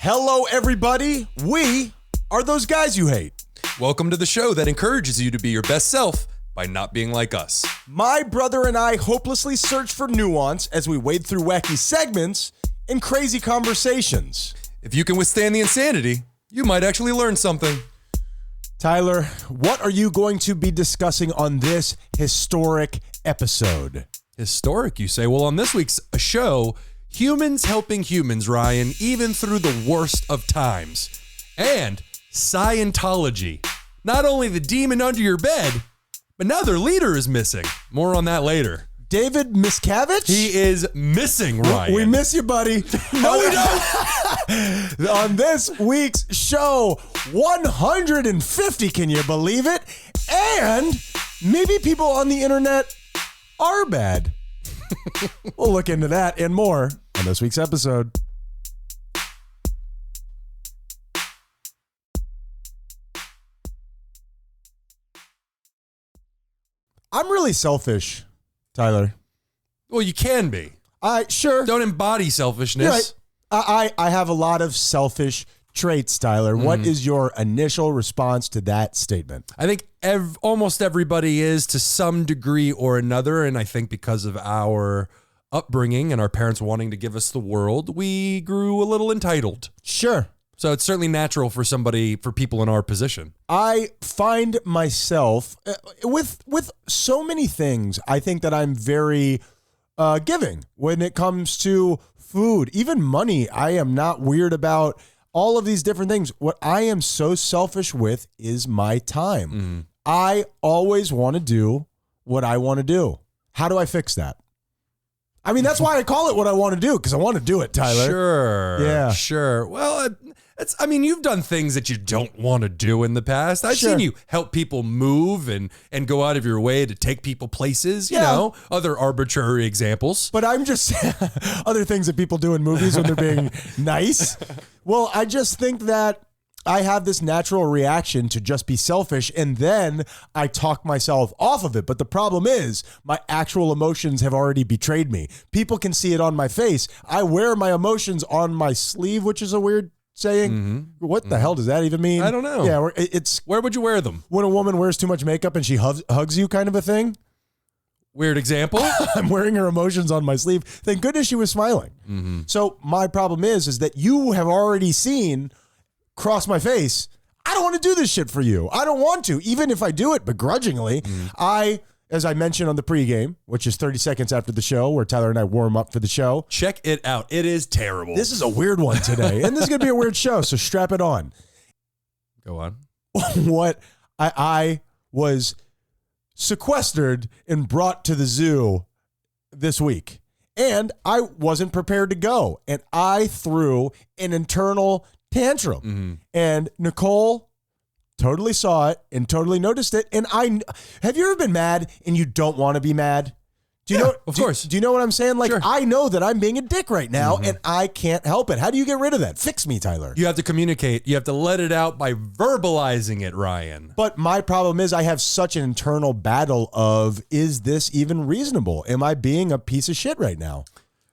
Hello, everybody. We are those guys you hate. Welcome to the show that encourages you to be your best self by not being like us. My brother and I hopelessly search for nuance as we wade through wacky segments and crazy conversations. If you can withstand the insanity, you might actually learn something. Tyler, what are you going to be discussing on this historic episode? Historic, you say? Well, on this week's show, humans helping humans, Ryan, even through the worst of times. And Scientology. Not only the demon under your bed, but now their leader is missing. More on that later. David Miscavige? He is missing, Ryan. We miss you, buddy. No, we don't. On this week's show, 150, can you believe it? And maybe people on the internet are bad. We'll look into that and more on this week's episode. I'm really selfish, Tyler. Well, you can be. Sure. Don't embody selfishness. Right. I have a lot of selfish traits, Tyler. What is your initial response to that statement? I think almost everybody is to some degree or another, and I think because of our upbringing and our parents wanting to give us the world, we grew a little entitled. Sure. So it's certainly natural for people in our position. I find myself with so many things. I think that I'm very giving when it comes to food, even money. I am not weird about all of these different things. What I am so selfish with is my time. Mm-hmm. I always want to do what I want to do. How do I fix that? I mean, that's why I call it what I want to do, because I want to do it, Tyler. Sure. Yeah. Sure. Well, you've done things that you don't want to do in the past. I've seen you help people move and go out of your way to take people places, you know, other arbitrary examples. But I'm just other things that people do in movies when they're being nice. Well, I just think that I have this natural reaction to just be selfish, and then I talk myself off of it. But the problem is my actual emotions have already betrayed me. People can see it on my face. I wear my emotions on my sleeve, which is a weird saying. Mm-hmm. What the hell does that even mean? I don't know. Yeah, it's where would you wear them? When a woman wears too much makeup and she hugs you, kind of a thing. Weird example. I'm wearing her emotions on my sleeve. Thank goodness she was smiling. Mm-hmm. So my problem is that you have already seen cross my face. I don't want to do this shit for you. I don't want to, even if I do it begrudgingly. As I mentioned on the pregame, which is 30 seconds after the show, where Tyler and I warm up for the show. Check it out. It is terrible. This is a weird one today, and this is going to be a weird show, so strap it on. Go on. What I was sequestered and brought to the zoo this week, and I wasn't prepared to go, and I threw an internal tantrum. Mm-hmm. And Nicole totally saw it and totally noticed it. And have you ever been mad and you don't want to be mad? Do you know? Of course. Do you know what I'm saying? Like, sure. I know that I'm being a dick right now, and I can't help it. How do you get rid of that? Fix me, Tyler. You have to communicate. You have to let it out by verbalizing it, Ryan. But my problem is I have such an internal battle of, is this even reasonable? Am I being a piece of shit right now?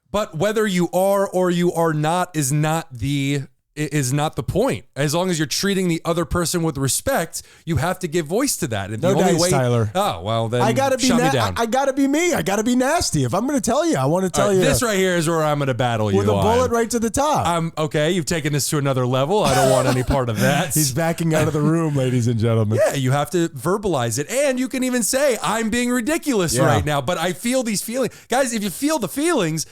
But whether you are or you are not is not the point. As long as you're treating the other person with respect, you have to give voice to that. And no the only dice, way, Tyler. Oh, well, then I gotta be shut me down. I gotta be me. I gotta be nasty. If I'm gonna tell you, I want to tell you. This right here is where I'm gonna battle you with a bullet right to the top. Okay, you've taken this to another level. I don't want any part of that. He's backing out of the room, ladies and gentlemen. Yeah, you have to verbalize it. And you can even say, I'm being ridiculous right now, but I feel these feelings. Guys, if you feel the feelings,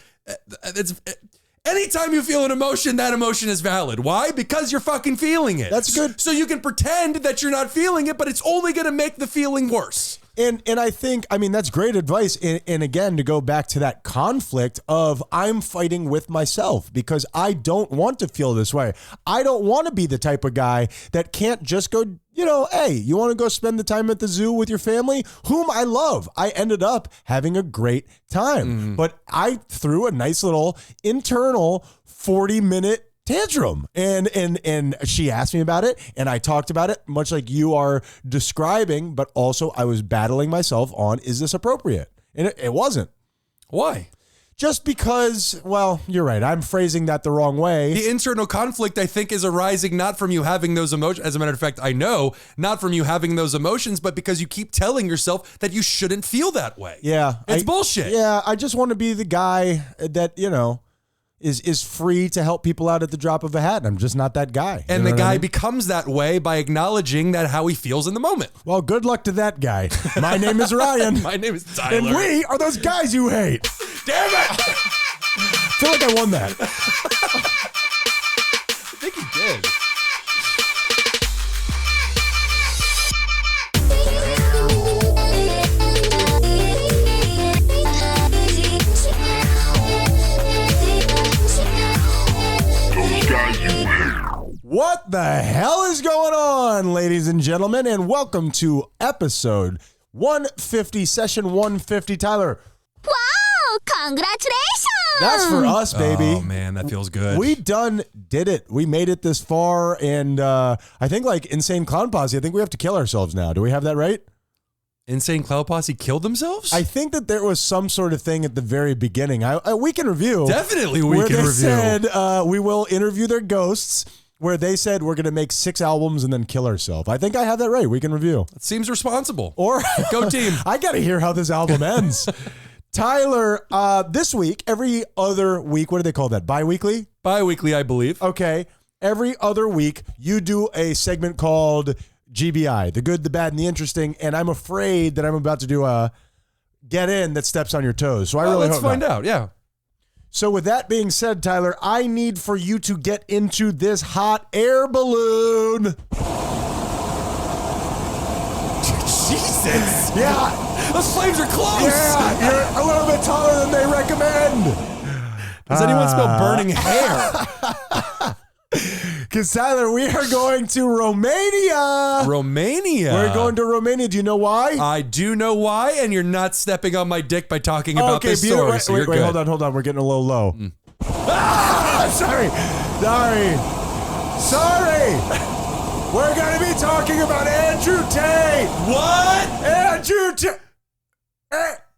anytime you feel an emotion, that emotion is valid. Why? Because you're fucking feeling it. That's good. So you can pretend that you're not feeling it, but it's only going to make the feeling worse. And I think, I mean, that's great advice. And again, to go back to that conflict of I'm fighting with myself because I don't want to feel this way. I don't want to be the type of guy that can't just go, hey, you want to go spend the time at the zoo with your family, whom I love. I ended up having a great time, but I threw a nice little internal 40-minute tantrum. And she asked me about it, and I talked about it, much like you are describing, but also I was battling myself on, is this appropriate? And it wasn't. Why? just because, well, you're right. I'm phrasing that the wrong way. The internal conflict, I think, is arising not from you having those emotions. As a matter of fact, I know, not from you having those emotions, but because you keep telling yourself that you shouldn't feel that way. Yeah. It's bullshit. Yeah, I just want to be the guy that, is free to help people out at the drop of a hat. I'm just not that guy. And the guy becomes that way by acknowledging that how he feels in the moment. Well, good luck to that guy. My name is Ryan. My name is Tyler. And we are those guys you hate. Damn it! I feel like I won that. I think you did. What the hell is going on, ladies and gentlemen, and welcome to episode 150, session 150. Tyler. Wow, congratulations! That's for us, baby. Oh, man, that feels good. We did it. We made it this far, and I think like Insane Clown Posse, I think we have to kill ourselves now. Do we have that right? Insane Clown Posse killed themselves? I think that there was some sort of thing at the very beginning. We can review. Definitely we where can they review. Said we will interview their ghosts, where they said we're going to make 6 albums and then kill ourselves. I think I have that right. We can review. It seems responsible. Or Go team. I got to hear how this album ends. Tyler, this week, every other week, what do they call that? Bi-weekly? Bi-weekly, I believe. Okay. Every other week, you do a segment called GBI, the good, the bad, and the interesting. And I'm afraid that I'm about to do a get in that steps on your toes. So I really let's hope find not. out. Yeah. So with that being said, Tyler, I need for you to get into this hot air balloon. Jesus. Yeah. Those flames are close. Yeah, you're a little bit taller than they recommend. Does anyone smell burning hair? Because, Tyler, we are going to Romania. Romania. We're going to Romania. Do you know why? I do know why, and you're not stepping on my dick by talking about this beautiful. story, so you're wait, good. hold on. We're getting a little low. Sorry. We're going to be talking about Andrew Tate. What?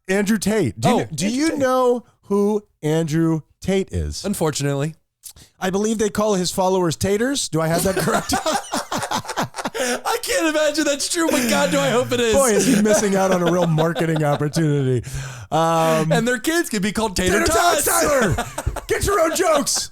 Andrew Tate. Do you know who Andrew Tate is? Unfortunately. I believe they call his followers taters. Do I have that correct? I can't imagine that's true, but God, do I hope it is. Boy, is he missing out on a real marketing opportunity. And their kids could be called Tater Tots. Tyler, get your own jokes.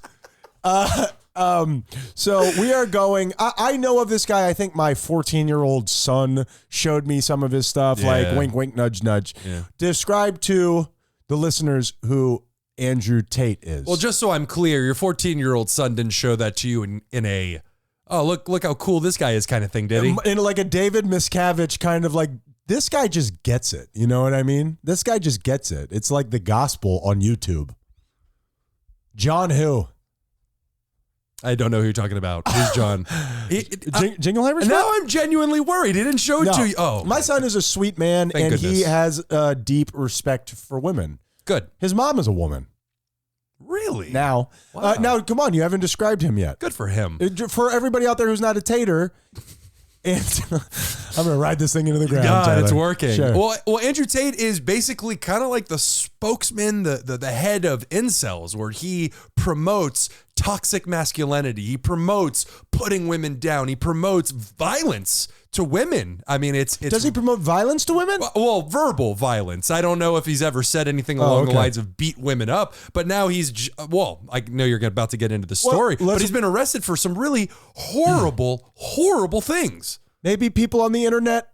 So we are going, I know of this guy. I think my 14-year-old son showed me some of his stuff, like wink, wink, nudge, nudge. Yeah. Describe to the listeners who Andrew Tate is. Well, just so I'm clear, your 14-year-old son didn't show that to you in a, oh, look how cool this guy is kind of thing, did he? In like a David Miscavige kind of like, this guy just gets it. You know what I mean? This guy just gets it. It's like the gospel on YouTube. John who? I don't know who you're talking about. Who's John? Jingleheimer's? Now I'm genuinely worried. He didn't show it to you. Oh, my son is a sweet man, Thank and goodness. he has deep respect for women. Good. His mom is a woman. Really? Now, Wow. now, come on, you haven't described him yet. Good for him. For everybody out there who's not a tater, and I'm going to ride this thing into the ground. God, Tyler. it's working. Sure. Well, Andrew Tate is basically kind of like the spokesman, the head of incels, where he promotes toxic masculinity. He promotes putting women down. He promotes violence to women. I mean, it's Does he promote violence to women? well, verbal violence. I don't know if he's ever said anything along the lines of beat women up, but now he's, I know you're about to get into the story, but he's been arrested for some really horrible things. Maybe people on the internet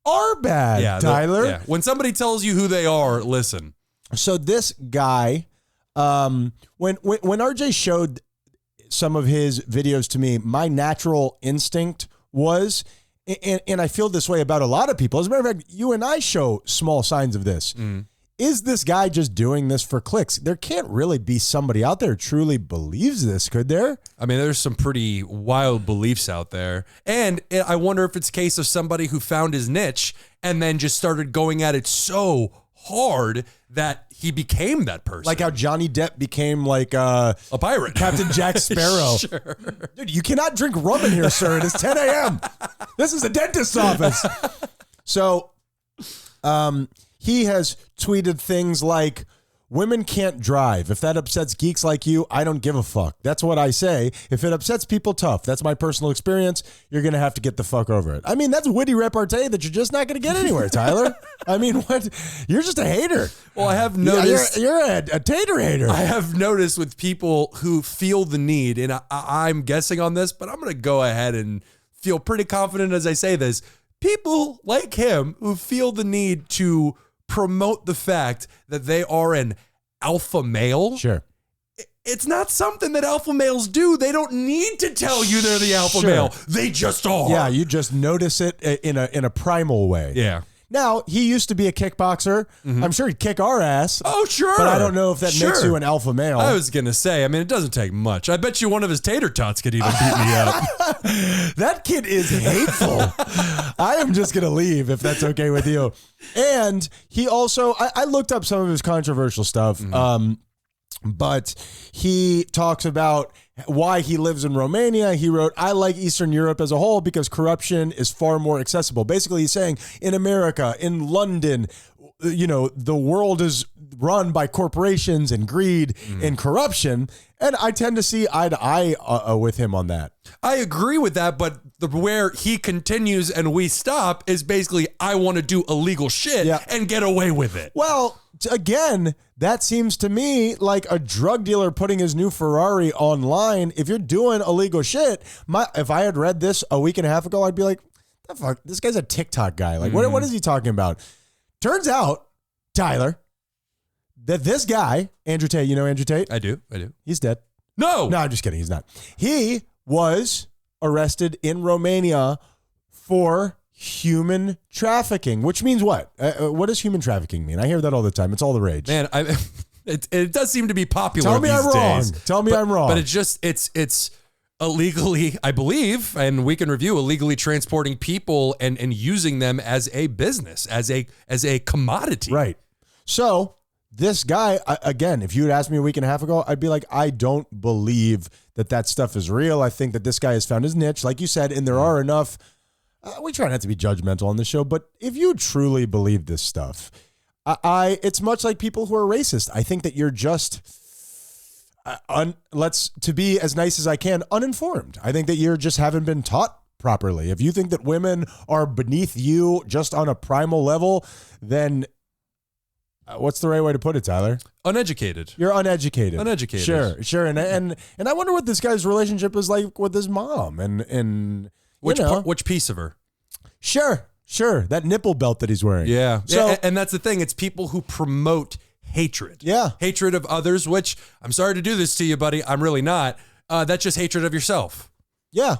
are bad, Tyler. When somebody tells you who they are, listen. So this guy, when RJ showed some of his videos to me, my natural instinct was, and I feel this way about a lot of people. As a matter of fact, you and I show small signs of this. Is this guy just doing this for clicks? There can't really be somebody out there who truly believes this, could there? I mean, there's some pretty wild beliefs out there. And I wonder if it's a case of somebody who found his niche and then just started going at it so hard that he became that person. Like how Johnny Depp became like a pirate. Captain Jack Sparrow. Sure. Dude, you cannot drink rum in here, sir. It is 10 a.m. This is a dentist's office. So he has tweeted things like, women can't drive. If that upsets geeks like you, I don't give a fuck. That's what I say. If it upsets people, tough. That's my personal experience. You're going to have to get the fuck over it. I mean, that's witty repartee that you're just not going to get anywhere, Tyler. I mean, what? You're just a hater. Well, I have noticed. You're a tater hater. I have noticed with people who feel the need, and I'm guessing on this, but I'm going to go ahead and feel pretty confident as I say this. People like him who feel the need to promote the fact that they are an alpha male. Sure. It's not something that alpha males do. They don't need to tell you they're the alpha male. They just are. Yeah, you just notice it in a primal way. Yeah. Now, he used to be a kickboxer. I'm sure he'd kick our ass. Oh, sure. But I don't know if that makes you an alpha male. I was going to say, I mean, it doesn't take much. I bet you one of his tater tots could even beat me up. That kid is hateful. I am just going to leave if that's okay with you. And he also, I looked up some of his controversial stuff, but he talks about why he lives in Romania. He wrote, I like Eastern Europe as a whole because corruption is far more accessible. Basically, he's saying in America, in London, you know, the world is run by corporations and greed and corruption. And I tend to see eye to eye with him on that. I agree with that, but where he continues and we stop is basically, I want to do illegal shit and get away with it. Well, again, that seems to me like a drug dealer putting his new Ferrari online. If you're doing illegal shit, if I had read this a week and a half ago, I'd be like, the fuck, this guy's a TikTok guy. Like, what is he talking about? Turns out, Tyler, that this guy, Andrew Tate, you know Andrew Tate? I do. He's dead. No, I'm just kidding. He's not. He was arrested in Romania for human trafficking, which means what? What does human trafficking mean? I hear that all the time. It's all the rage. Man, it does seem to be popular. Tell me these I'm wrong. days. Tell me I'm wrong. But it's illegally, I believe, and we can review, illegally transporting people and using them as a business, as a commodity. Right. So this guy, again, if you had asked me a week and a half ago, I'd be like, I don't believe that stuff is real. I think that this guy has found his niche, like you said, and there are enough. We try not to be judgmental on this show, but if you truly believe this stuff, it's much like people who are racist. I think that you're just, to be as nice as I can, uninformed. I think that you just haven't been taught properly. If you think that women are beneath you just on a primal level, then what's the right way to put it, Tyler? Uneducated. You're uneducated. Uneducated. Sure. And I wonder what this guy's relationship is like with his mom and which piece of her? Sure. That nipple belt that he's wearing. Yeah. So, and that's the thing. It's people who promote hatred. Yeah. Hatred of others, which I'm sorry to do this to you, buddy. I'm really not. That's just hatred of yourself. Yeah.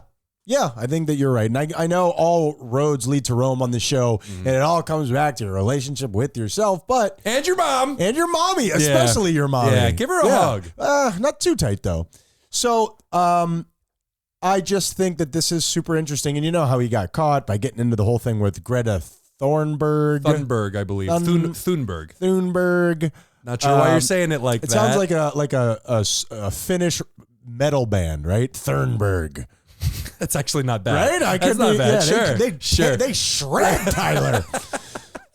I think that you're right. And I know all roads lead to Rome on the show, and it all comes back to your relationship with yourself, but... And your mom. And your mommy, especially your mommy. Yeah, give her a hug. Not too tight, though. So, I just think that this is super interesting. And you know how he got caught by getting into the whole thing with Greta Thunberg, I believe. Thunberg. Thunberg. Not sure why you're saying it like that. It sounds like a Finnish metal band, right? Thunberg. That's actually not bad. Right? That's not bad. Yeah, Sure. They shred Tyler.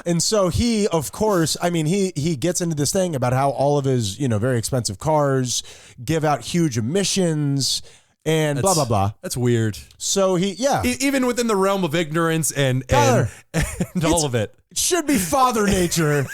And so he, of course, I mean, he gets into this thing about how all of his, very expensive cars give out huge emissions and blah, blah, blah. That's weird. So even within the realm of ignorance and all of it. It should be Father Nature.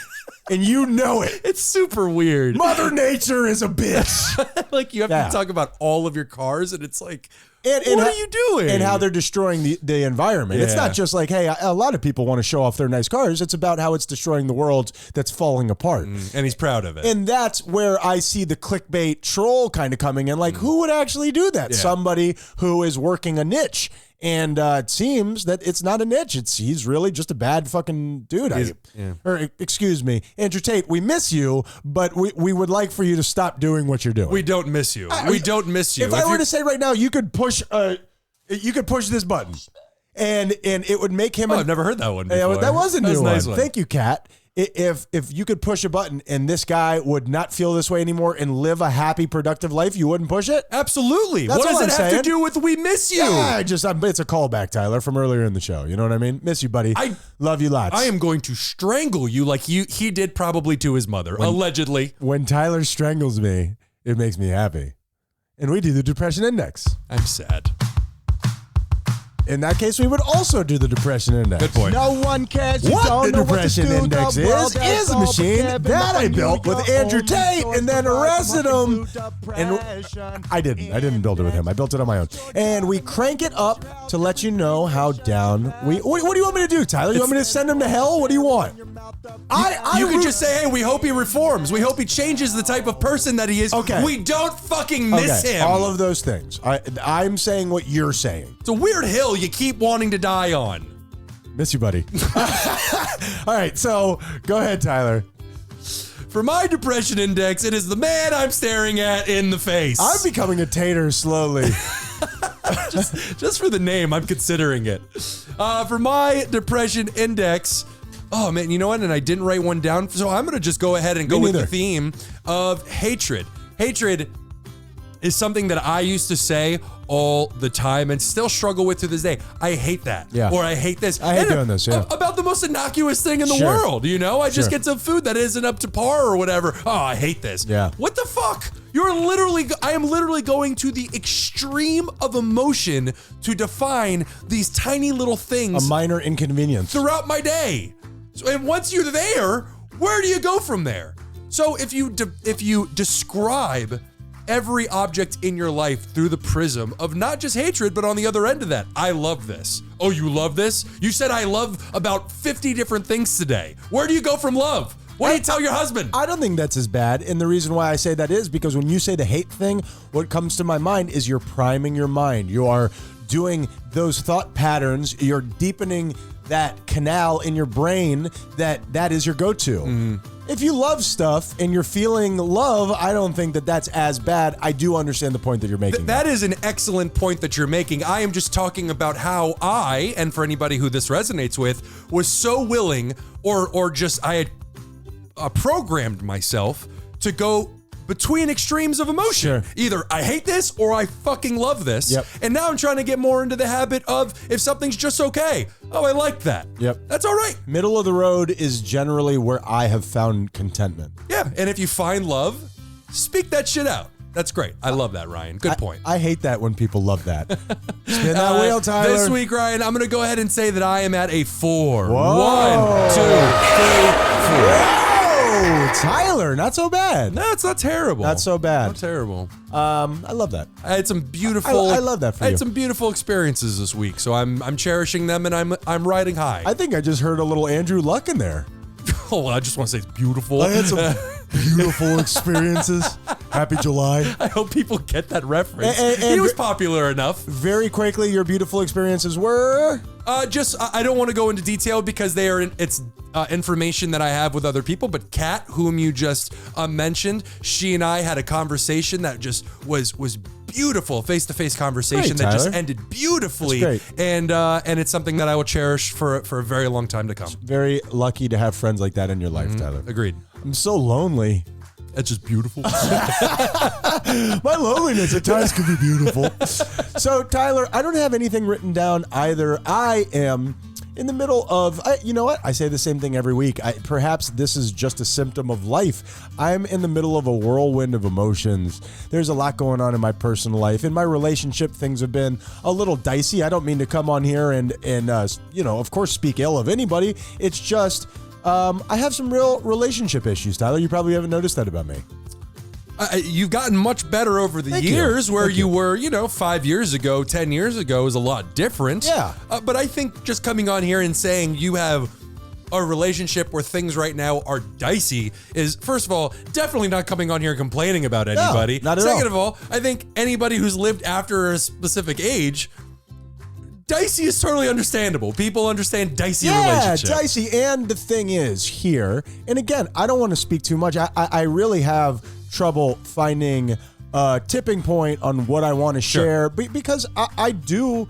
And you know it. It's super weird. Mother Nature is a bitch. Like you have to talk about all of your cars, and it's like, what are you doing? And how they're destroying the environment. Yeah. It's not just like, hey, a lot of people want to show off their nice cars. It's about how it's destroying the world that's falling apart. And he's proud of it. And that's where I see the clickbait troll kind of coming in. Like, who would actually do that? Yeah. Somebody who is working a niche. And it seems that it's not a niche. He's really just a bad fucking dude. Or excuse me, Andrew Tate, we miss you, but we would like for you to stop doing what you're doing. We don't miss you. We don't miss you. If I were to say right now, you could push this button, and it would make him. I've never heard that one before. That was a new one. Nice one. Thank you, Kat. if you could push a button and this guy would not feel this way anymore and live a happy, productive life, you wouldn't push it? Absolutely. That's what does all it I'm have saying. to do with we miss you? Yeah, it's a callback, Tyler, from earlier in the show. You know what I mean? Miss you, buddy. I love you lots. I am going to strangle you like he did probably to his mother, allegedly. When Tyler strangles me, it makes me happy. And we do the Depression Index. I'm sad. In that case, we would also do the Depression Index. Good point. No one cares. You What don't the know what to Depression do. Index The world is a all machine prepared, that I but built you with your Andrew own Tate source and then provides arrested him. depression. And I didn't build it with him. I built it on my own. And we crank it up to let you know how down we. What do you want me to do, Tyler? You want me to send him to hell? What do you want? You could just say, hey, we hope he reforms. We hope he changes the type of person that he is. Okay. We don't fucking miss him. All of those things. I'm saying what you're saying. It's a weird hill you keep wanting to die on. Miss you, buddy. All right, so go ahead, Tyler. For my Depression Index, it is the man I'm staring at in the face. I'm becoming a tater slowly. Just for the name, I'm considering it. For my Depression Index, oh man, you know what? And I didn't write one down, so I'm going to just go ahead and go with the theme of hatred. Hatred is something that I used to say all the time and still struggle with to this day. I hate that. Yeah. Or I hate this. I hate doing this, yeah. About the most innocuous thing in the Sure. world, you know? I just Sure. get some food that isn't up to par or whatever. Oh, I hate this. Yeah. What the fuck? I am literally going to the extreme of emotion to define these tiny little things A minor inconvenience. throughout my day. So, and once you're there, where do you go from there? So if you describe every object in your life through the prism of not just hatred, but on the other end of that, I love this. Oh, you love this? You said I love about 50 different things today. Where do you go from love? What do you tell your husband? I don't think that's as bad. And the reason why I say that is because when you say the hate thing, what comes to my mind is you're priming your mind. You are doing those thought patterns. You're deepening that canal in your brain that is your go-to. If you love stuff and you're feeling love, I don't think that that's as bad. I do understand the point that you're making. That is an excellent point that you're making. I am just talking about how I, and for anybody who this resonates with, was so willing or just I had programmed myself to go between extremes of emotion. Sure. Either I hate this or I fucking love this. Yep. And now I'm trying to get more into the habit of if something's just okay. Oh, I like that. Yep. That's all right. Middle of the road is generally where I have found contentment. Yeah. And if you find love, speak that shit out. That's great. I love that, Ryan. Good point. I hate that when people love that. Spin that wheel, Tyler. This week, Ryan, I'm going to go ahead and say that I am at a 4. Whoa. 1, 2, 3, 4. Oh, Tyler, not so bad. No, it's not terrible. Not so bad. Not terrible. I love that. I had some beautiful. I love that for I you. had some beautiful experiences this week, so I'm cherishing them and I'm riding high. I think I just heard a little Andrew Luck in there. Oh, I just want to say it's beautiful. I had some beautiful experiences. Happy July. I hope people get that reference. And he was popular enough. Very quickly, your beautiful experiences were? I don't want to go into detail because it's information that I have with other people, but Kat, whom you just mentioned, she and I had a conversation that just was beautiful, face-to-face conversation Great, that just Tyler. ended beautifully. That's great. And it's something that I will cherish for a very long time to come. Very lucky to have friends like that in your life, Tyler. Agreed. I'm so lonely. That's just beautiful. My loneliness at times can be beautiful. So, Tyler, I don't have anything written down either. I am in the middle of, you know what? I say the same thing every week. Perhaps this is just a symptom of life. I'm in the middle of a whirlwind of emotions. There's a lot going on in my personal life. In my relationship, things have been a little dicey. I don't mean to come on here and of course, speak ill of anybody. It's just, I have some real relationship issues, Tyler. You probably haven't noticed that about me. You've gotten much better over the years where you were, 5 years ago, 10 years ago is a lot different. Yeah. But I think just coming on here and saying you have a relationship where things right now are dicey is, first of all, definitely not coming on here and complaining about anybody. not at Second all. of all, I think anybody who's lived after a specific age, dicey is totally understandable. People understand dicey relationships. Yeah, dicey. And the thing is here, and again, I don't want to speak too much. I really have trouble finding a tipping point on what I want to share because I do,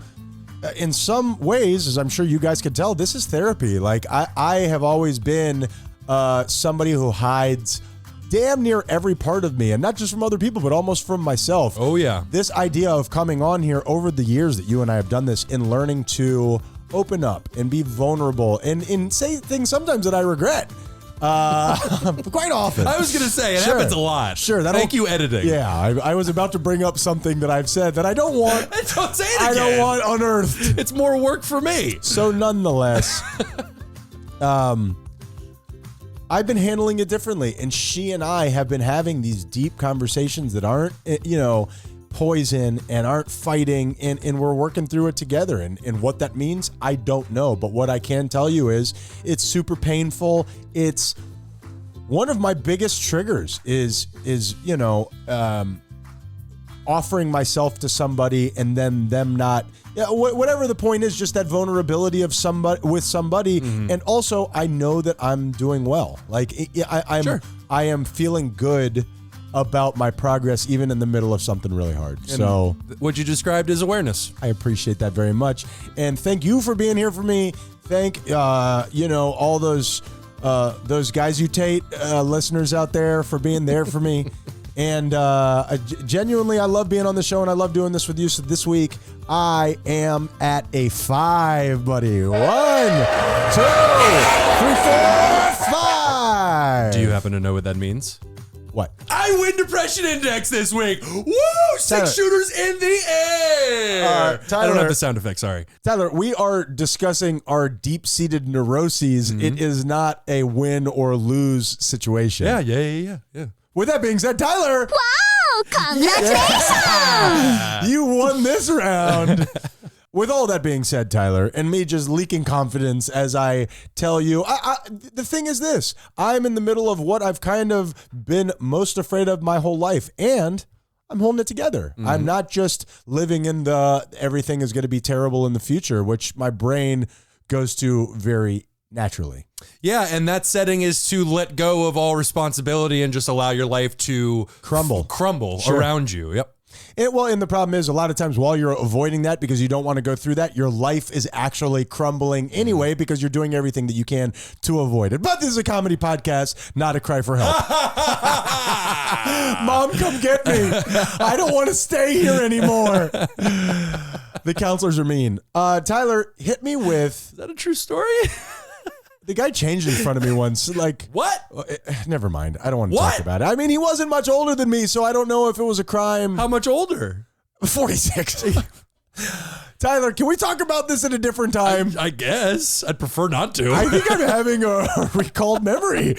in some ways, as I'm sure you guys could tell, this is therapy. Like I have always been somebody who hides damn near every part of me, and not just from other people, but almost from myself. Oh, yeah. This idea of coming on here over the years that you and I have done this and learning to open up and be vulnerable and say things sometimes that I regret. Quite often. I was going to say, it happens a lot. Sure. Thank you, editing. Yeah, I was about to bring up something that I've said that I don't want. Don't say it I again. don't want unearthed. It's more work for me. So nonetheless, I've been handling it differently, and she and I have been having these deep conversations that aren't, poison and aren't fighting, and we're working through it together. And what that means, I don't know. But what I can tell you is it's super painful. It's one of my biggest triggers is offering myself to somebody and then them not. Yeah, whatever the point is, just that vulnerability of somebody with somebody, and also I know that I'm doing well. Like I am feeling good about my progress, even in the middle of something really hard. And so what you described is awareness. I appreciate that very much, and thank you for being here for me. Thank all those guys you Tate listeners out there for being there for me. And genuinely, I love being on the show, and I love doing this with you. So this week, I am at a 5, buddy. 1, 2, 3, 4, 5. Do you happen to know what that means? What? I win depression index this week. Woo! 6 shooters in the air. Tyler, I don't have the sound effect. Sorry. Tyler, we are discussing our deep-seated neuroses. It is not a win or lose situation. Yeah. With that being said, Tyler. Wow! Congratulations! You won this round. With all that being said, Tyler, and me just leaking confidence as I tell you, the thing is this. I'm in the middle of what I've kind of been most afraid of my whole life, and I'm holding it together. I'm not just living in the everything is going to be terrible in the future, which my brain goes to very naturally. Yeah, and that setting is to let go of all responsibility and just allow your life to crumble around you. Yep. And the problem is a lot of times while you're avoiding that because you don't want to go through that, your life is actually crumbling anyway because you're doing everything that you can to avoid it. But this is a comedy podcast, not a cry for help. Mom, come get me. I don't want to stay here anymore. The counselors are mean. Tyler, hit me with... Is that a true story? The guy changed in front of me once. Like what? Never mind. I don't want to talk about it. I mean, he wasn't much older than me, so I don't know if it was a crime. How much older? 46. Tyler, can we talk about this at a different time? I guess. I'd prefer not to. I think I'm having a recalled memory.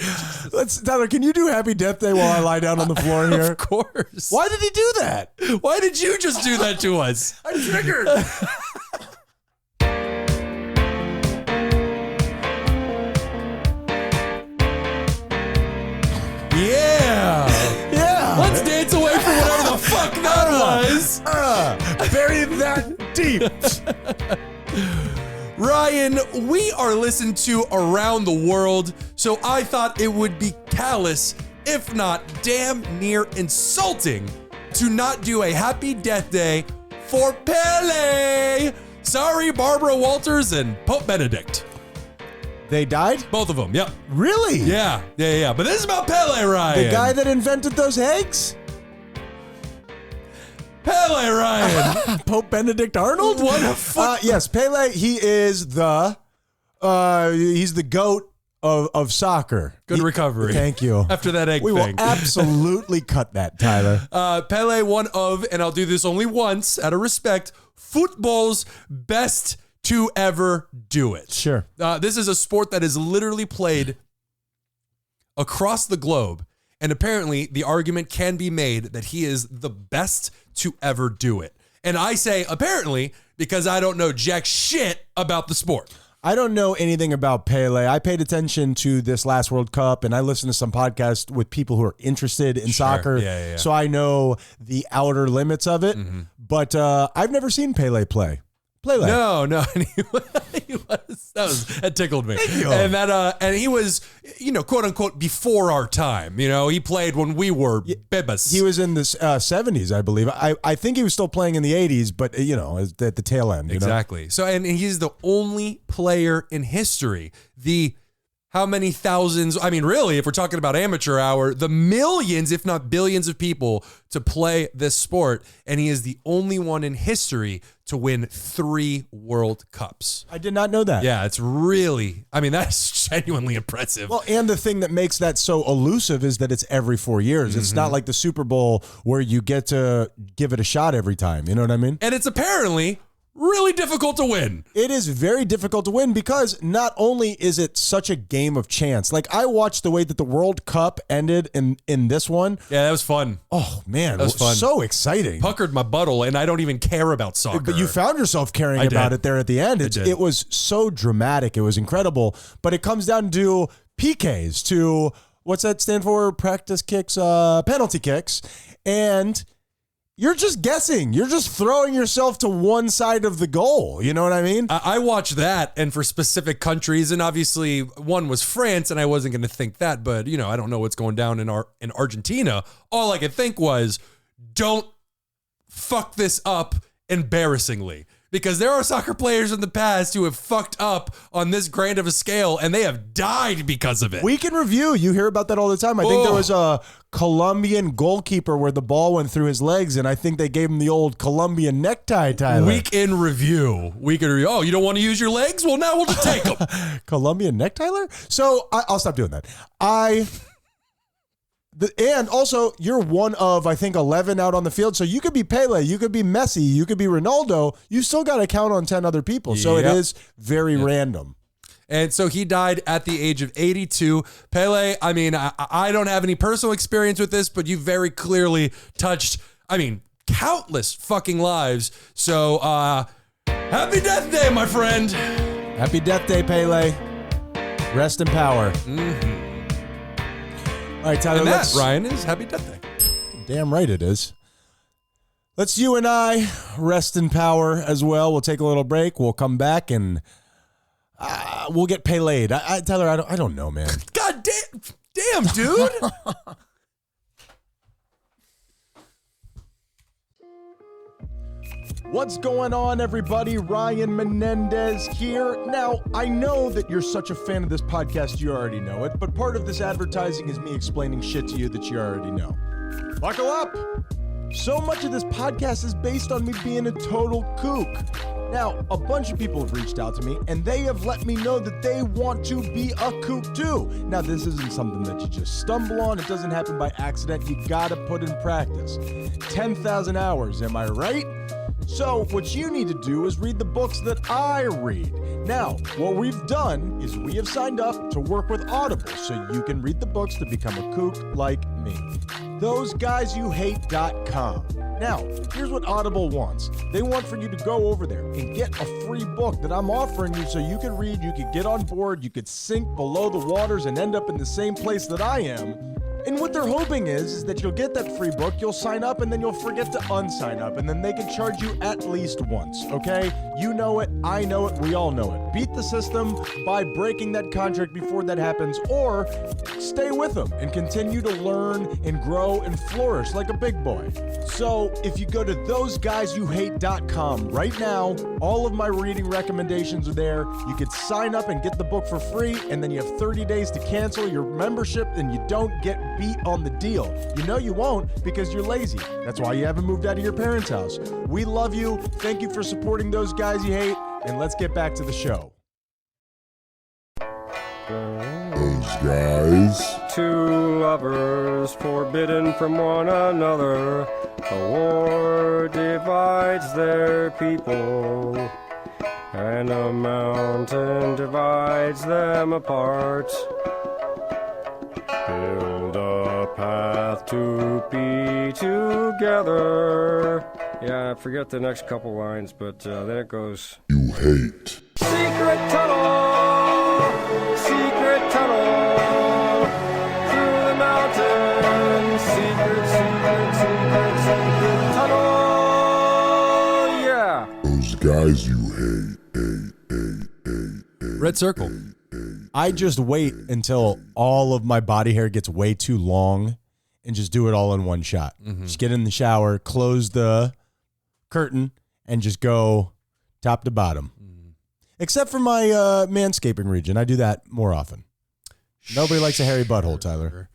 Tyler, can you do Happy Death Day while I lie down on the floor here? Of course. Why did he do that? Why did you just do that to us? I'm triggered. Yeah. Let's dance away from whatever the fuck that was. Bury that deep. Ryan, we are listened to around the world, so I thought it would be callous, if not damn near insulting, to not do a Happy Death Day for Pelé. Sorry, Barbara Walters and Pope Benedict. They died? Both of them, yep. Really? Yeah. But this is about Pelé, Ryan. The guy that invented those eggs? Pelé, Ryan. Pope Benedict Arnold? What a fuck. Yes, Pelé, he is he's the GOAT of soccer. Good recovery. Thank you. After that egg we thing. will absolutely cut that, Tyler. Pelé, one of, and I'll do this only once out of respect, football's best to ever do it. Sure. This is a sport that is literally played across the globe. And apparently the argument can be made that he is the best to ever do it. And I say apparently because I don't know jack shit about the sport. I don't know anything about Pelé. I paid attention to this last World Cup, and I listened to some podcasts with people who are interested in soccer. Yeah. So I know the outer limits of it. But I've never seen Pelé play. No, and that tickled me. Thank you. And he was, quote unquote, before our time. He played when we were bebas. He was in the 70s, I believe. I think he was still playing in the 80s, but at the tail end. Exactly. So, and he's the only player in history, the how many thousands, I mean, really, if we're talking about amateur hour, the millions, if not billions of people to play this sport. And he is the only one in history to win 3 World Cups. I did not know that. Yeah, it's really, I mean, that's genuinely impressive. Well, and the thing that makes that so elusive is that it's every 4 years. It's not like the Super Bowl where you get to give it a shot every time. You know what I mean? And it's apparently really difficult to win. It is very difficult to win because not only is it such a game of chance. Like, I watched the way that the World Cup ended in this one. Yeah, that was fun. Oh, man. That was fun. So exciting. Puckered my buttle, and I don't even care about soccer. But you found yourself caring about it there at the end. It was so dramatic. It was incredible. But it comes down to PKs, to what's that stand for? Practice kicks, penalty kicks. And you're just guessing. You're just throwing yourself to one side of the goal. You know what I mean? I watched that, and for specific countries, and obviously one was France, and I wasn't going to think that, but I don't know what's going down in Argentina. All I could think was, don't fuck this up embarrassingly. Because there are soccer players in the past who have fucked up on this grand of a scale, and they have died because of it. Week in review, you hear about that all the time. I think there was a Colombian goalkeeper where the ball went through his legs, and I think they gave him the old Colombian necktie, Tyler. Week in review. Oh, you don't want to use your legs? Well, now we'll just take them. Colombian necktie, Tyler? So I'll stop doing that. And also, you're one of, I think, 11 out on the field. So you could be Pelé, you could be Messi, you could be Ronaldo. You still got to count on 10 other people. So it is very random. And so he died at the age of 82. Pelé, I mean, I don't have any personal experience with this, but you very clearly touched, countless fucking lives. So, happy death day, my friend. Happy death day, Pelé. Rest in power. Mm-hmm. All right, Tyler. And that, Ryan, is happy death day. Damn right it is. Let's you and I rest in power as well. We'll take a little break. We'll come back and we'll get Pelé'd. Tyler, I don't know, man. God damn, dude. What's going on, everybody? Ryan Menendez here. Now, I know that you're such a fan of this podcast, you already know it, but part of this advertising is me explaining shit to you that you already know. Buckle up! So much of this podcast is based on me being a total kook. Now, a bunch of people have reached out to me, and they have let me know that they want to be a kook too. Now, this isn't something that you just stumble on. It doesn't happen by accident. You gotta put in practice. 10,000 hours, am I right? So what you need to do is read the books that I read. Now, what we've done is we have signed up to work with Audible so you can read the books to become a kook like me. THOSEGUYSYOUHATE.com. Now, here's what Audible wants. They want for you to go over there and get a free book that I'm offering you so you can read, you could get on board, you could sink below the waters and end up in the same place that I am. And what they're hoping is that you'll get that free book, you'll sign up, and then you'll forget to unsign up, and then they can charge you at least once, okay? You know it, I know it, we all know it. Beat the system by breaking that contract before that happens, or stay with them and continue to learn and grow and flourish like a big boy. So if you go to THOSEGUYSYOUHATE.com right now, all of my reading recommendations are there. You could sign up and get the book for free, and then you have 30 days to cancel your membership, and you don't get beat on the deal. You know you won't because you're lazy. That's why you haven't moved out of your parents' house. We love you. Thank you for supporting Those Guys You Hate, and let's get back to the show. Those guys. Two lovers forbidden from one another. A war divides their people, and a mountain divides them apart. Build a path to be together. Yeah, I forget the next couple lines, but then it goes. You hate. Secret tunnel, through the mountains. Secret tunnel, yeah. Those guys you hate. Red circle. I just wait until all of my body hair gets way too long and just do it all in one shot. Just get in the shower, close the curtain, and just go top to bottom. Except for my manscaping region. I do that more often. Nobody likes a hairy butthole, Tyler.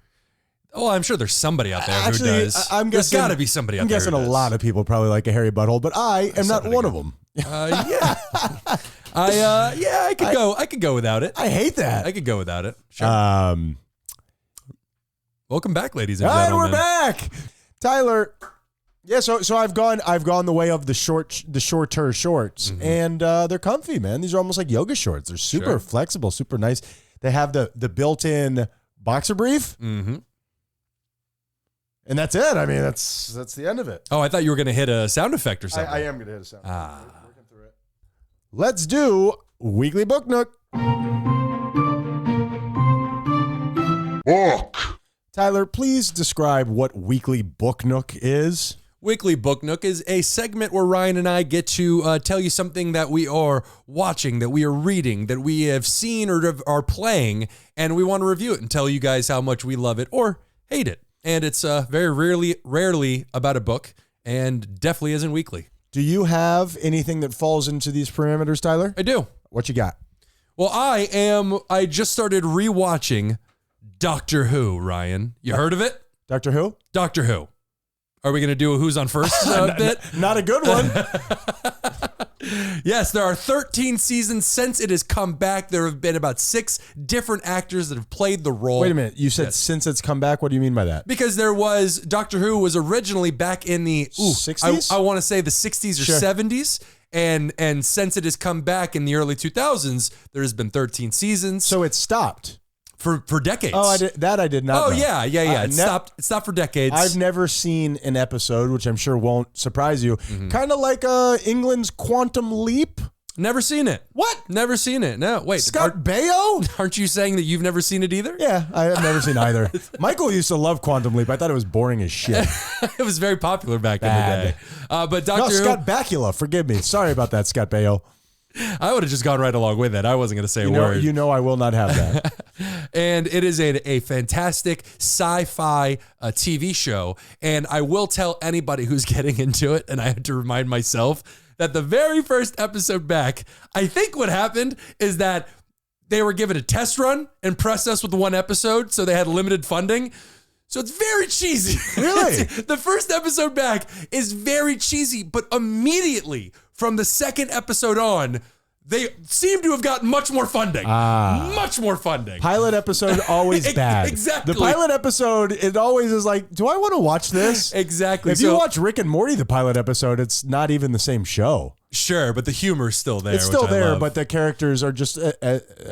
Oh, I'm sure there's somebody out there Actually, who does. There's got to be somebody out there. I'm guessing a lot of people probably like a hairy butthole, but I am not one of them. Yeah. I could go. I could go without it. I hate that. I could go without it. Sure. Welcome back, ladies and gentlemen. We're back, Tyler. Yeah, so I've gone the way of the shorter shorts, and they're comfy, man. These are almost like yoga shorts. They're super flexible, super nice. They have the built-in boxer brief, and that's it. I mean, that's the end of it. Oh, I thought you were going to hit a sound effect or something. I am going to hit a sound effect. Working through it. Let's do Weekly Book Nook. Book. Tyler, please describe what Weekly Book Nook is. Weekly Book Nook is a segment where Ryan and I get to tell you something that we are watching, that we are reading, that we have seen or are playing, and we want to review it and tell you guys how much we love it or hate it. And it's very rarely about a book, and definitely isn't weekly. Do you have anything that falls into these parameters, Tyler? I do. What you got? Well, I just started rewatching Doctor Who, Ryan. You heard of it? Doctor Who? Doctor Who. Are we going to do a Who's on First bit? Not a good one. Yes, there are 13 seasons since it has come back. There have been about 6 different actors that have played the role. Wait a minute. You said since it's come back? What do you mean by that? Because Doctor Who was originally back in the 60s? I want to say the 60s or 70s. And since it has come back in the early 2000s, there has been 13 seasons. So it stopped. For decades. Oh, I did not know. Yeah. It stopped for decades. I've never seen an episode, which I'm sure won't surprise you. Kind of like England's Quantum Leap. Never seen it. What? Never seen it. No, wait. Scott Baio? Aren't you saying that you've never seen it either? Yeah, I have never seen either. Michael used to love Quantum Leap. I thought it was boring as shit. It was very popular back in the day. But Doctor Who... Scott Bakula. Forgive me. Sorry about that, Scott Baio. I would have just gone right along with it. I wasn't going to say a word. You know I will not have that. And it is a fantastic sci-fi TV show. And I will tell anybody who's getting into it, and I have to remind myself, that the very first episode back, I think what happened is that they were given a test run and pressed us with one episode, so they had limited funding. So it's very cheesy. Really? The first episode back is very cheesy, but immediately from the second episode on, they seem to have gotten much more funding. Much more funding. Pilot episode always bad. Exactly. The pilot episode, it always is like, do I want to watch this? Exactly. If you watch Rick and Morty, the pilot episode, it's not even the same show. Sure, but the humor is still there. It's still there, love. but the characters are just,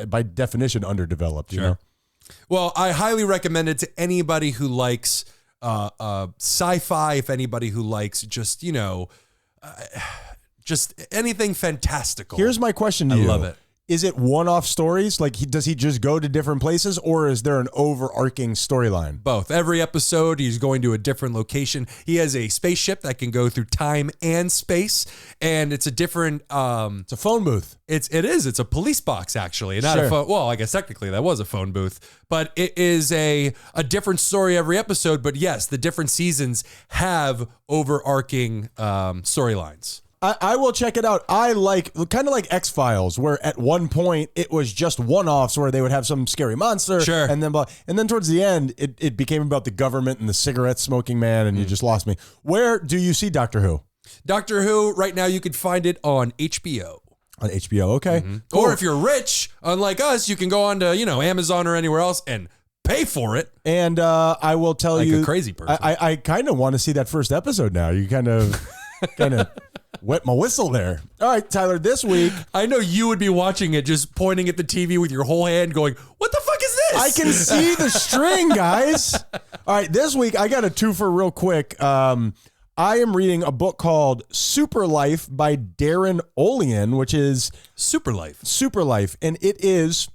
by definition, underdeveloped. Sure. You know? Well, I highly recommend it to anybody who likes sci-fi, if anybody who likes just, just anything fantastical. Here's my question to you. I love it. Is it one-off stories? Like, does he just go to different places, or is there an overarching storyline? Both. Every episode, he's going to a different location. He has a spaceship that can go through time and space, and it's a different... it's a phone booth. It is. It's a police box, actually. Not Sure. a phone. Well, I guess technically that was a phone booth, but it is a different story every episode. But yes, the different seasons have overarching storylines. I will check it out. I like, kind of like X-Files, where at one point it was just one-offs where they would have some scary monster. Sure. And then towards the end, it became about the government and the cigarette smoking man, and you just lost me. Where do you see Doctor Who? Doctor Who, right now you could find it on HBO. On HBO, okay. Cool. Or if you're rich, unlike us, you can go on to, Amazon or anywhere else and pay for it. And I will tell like you, a crazy person. I kind of want to see that first episode now. You kind of wet my whistle there. All right, Tyler, this week. I know you would be watching it, just pointing at the TV with your whole hand going, what the fuck is this? I can see the string, guys. All right, this week I got a twofer real quick. I am reading a book called Super Life by Darren Olean, which is Super Life. Super Life. And it is,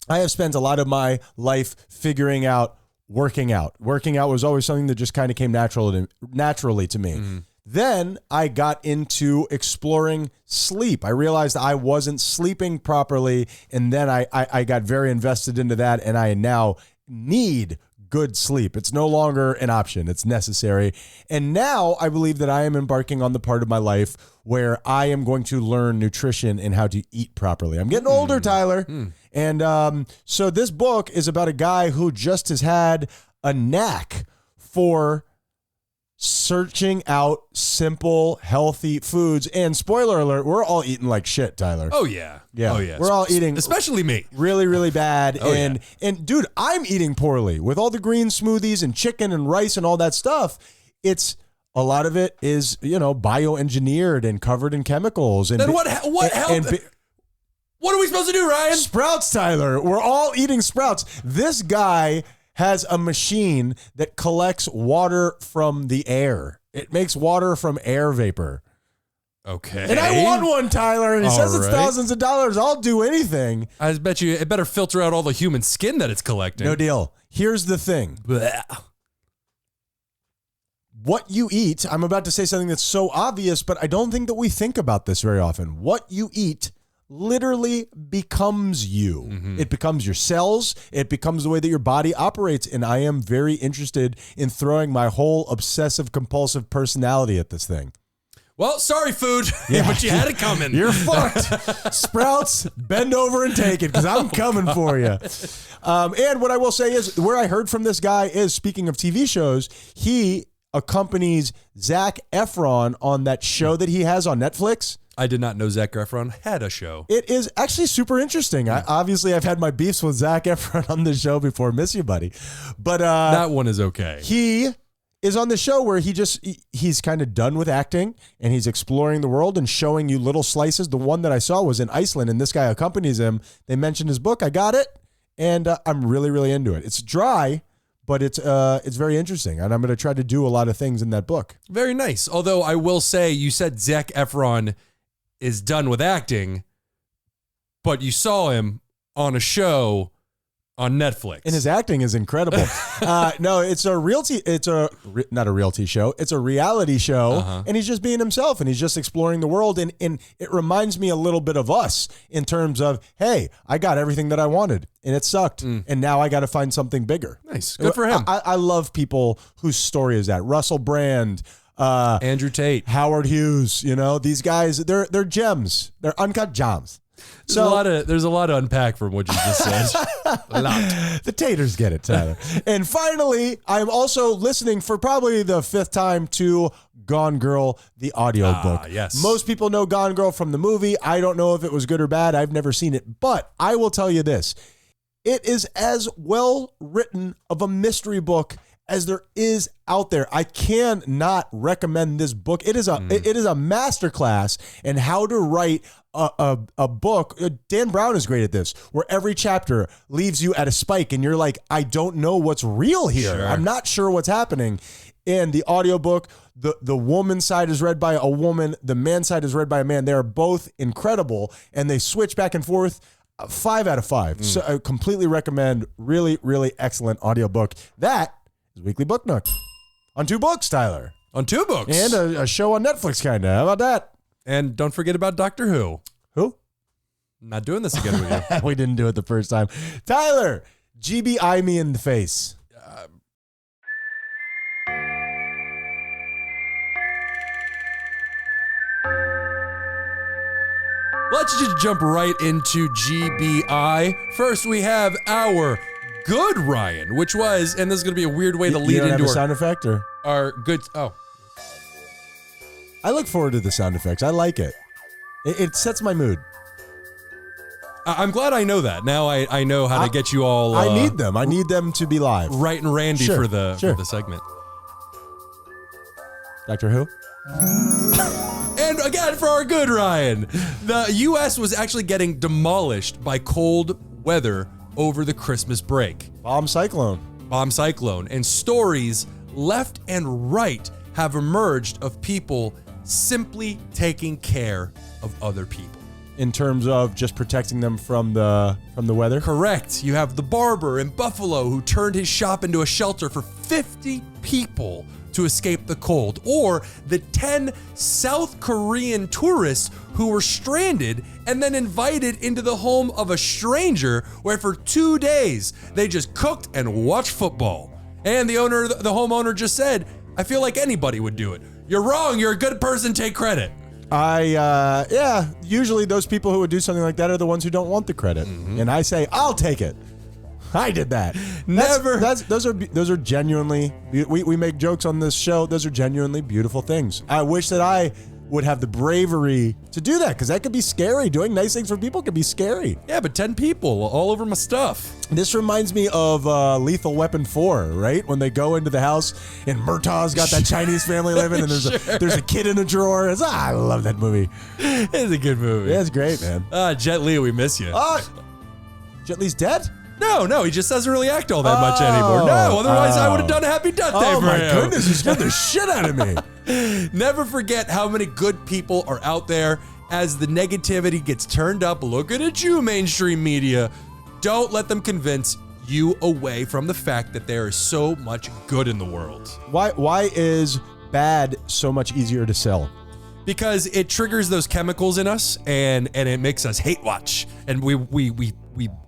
I have spent a lot of my life figuring out working out. Working out was always something that just kind of came naturally to me. Then I got into exploring sleep. I realized I wasn't sleeping properly, and then I got very invested into that, and I now need good sleep. It's no longer an option. It's necessary. And now I believe that I am embarking on the part of my life where I am going to learn nutrition and how to eat properly. I'm getting older, Tyler, And so this book is about a guy who just has had a knack for searching out simple, healthy foods. And spoiler alert, we're all eating like shit, Tyler. Oh, yeah. Yeah. Oh, yeah. We're all eating. Especially me. Really, really bad. Oh, and dude, I'm eating poorly with all the green smoothies and chicken and rice and all that stuff. It's a lot of it is, bioengineered and covered in chemicals. And Then what helped? What are we supposed to do, Ryan? Sprouts, Tyler. We're all eating sprouts. This guy has a machine that collects water from the air. It makes water from air vapor. Okay. And I want one, Tyler. And he says it's right. thousands of dollars. I'll do anything. I bet you it better filter out all the human skin that it's collecting. No deal. Here's the thing. Blech. What you eat, I'm about to say something that's so obvious, but I don't think that we think about this very often. What you eat literally becomes you. It becomes your cells. It becomes the way that your body operates. And I am very interested in throwing my whole obsessive compulsive personality at this thing. Well, sorry, food, but you had it coming. You're fucked. Sprouts, bend over and take it because I'm coming for you. And what I will say is where I heard from this guy is, speaking of TV shows, he accompanies Zac Efron on that show that he has on Netflix. I did not know Zac Efron had a show. It is actually super interesting. I've had my beefs with Zac Efron on the show before. Miss you, buddy. But that one is okay. he is on the show where he's kind of done with acting and he's exploring the world and showing you little slices. The one that I saw was in Iceland and this guy accompanies him. They mentioned his book. I got it. And I'm really, really into it. It's dry, but it's very interesting. And I'm going to try to do a lot of things in that book. Very nice. Although I will say, you said Zac Efron is done with acting, but you saw him on a show on Netflix. And his acting is incredible. No, it's a not a realty show. It's a reality show. And he's just being himself and he's just exploring the world. And it reminds me a little bit of us in terms of, hey, I got everything that I wanted and it sucked. And now I got to find something bigger. Nice. Good for him. I love people whose story is that. Russell Brand, Andrew Tate, Howard Hughes, these guys, they're gems. They're uncut gems. There's a lot to unpack from what you just said. A lot. The taters get it, Tyler. And finally, I'm also listening for probably the fifth time to Gone Girl, the audiobook. Yes. Most people know Gone Girl from the movie. I don't know if it was good or bad. I've never seen it. But I will tell you this. It is as well written of a mystery book as there is out there. I cannot recommend this book. It is a masterclass in how to write a book. Dan Brown is great at this, where every chapter leaves you at a spike and you're like, I don't know what's real here. Sure. I'm not sure what's happening. And the audiobook, the woman's side is read by a woman, the man's side is read by a man. They are both incredible and they switch back and forth. 5 out of 5. So I completely recommend. Really, really excellent audiobook. That is Weekly Book Nook. On 2 books, Tyler. On 2 books. And a show on Netflix, kind of. How about that? And don't forget about Doctor Who. Who? I'm not doing this again with you. We didn't do it the first time. Tyler, GBI me in the face. Let's just jump right into GBI. First, we have our good Ryan, which was, and this is going to be a weird way to lead You don't into have a sound effect, or? our good. Oh, I look forward to the sound effects. I like it. It sets my mood. I'm glad I know that. Now I know how to get you all. I need them. I need them to be live. Right and randy Sure, for the sure. segment. Doctor Who? And again, for our good Ryan, the U.S. was actually getting demolished by cold weather over the Christmas break. Bomb cyclone. And stories left and right have emerged of people simply taking care of other people. In terms of just protecting them from the weather? Correct. You have the barber in Buffalo who turned his shop into a shelter for 50 people to escape the cold, or the 10 South Korean tourists who were stranded and then invited into the home of a stranger where for 2 days they just cooked and watched football. And the homeowner just said, I feel like anybody would do it. You're wrong. You're a good person. Take credit. Usually those people who would do something like that are the ones who don't want the credit. And I say, I'll take it. I did that. Those are genuinely, we make jokes on this show. Those are genuinely beautiful things. I wish that I would have the bravery to do that, because that could be scary. Doing nice things for people could be scary. Yeah, but 10 people all over my stuff. This reminds me of Lethal Weapon 4, right? When they go into the house and Murtaugh's got that Chinese family living, and there's a kid in a drawer. I love that movie. It's a good movie. Yeah, it's great, man. Jet Li, we miss you. Jet Li's dead? No, he just doesn't really act all that much anymore. No, otherwise I would have done a happy death day for him. Oh my goodness, you scared the shit out of me. Never forget how many good people are out there. As the negativity gets turned up, looking at you, mainstream media. Don't let them convince you away from the fact that there is so much good in the world. Why is bad so much easier to sell? Because it triggers those chemicals in us, and it makes us hate watch, and we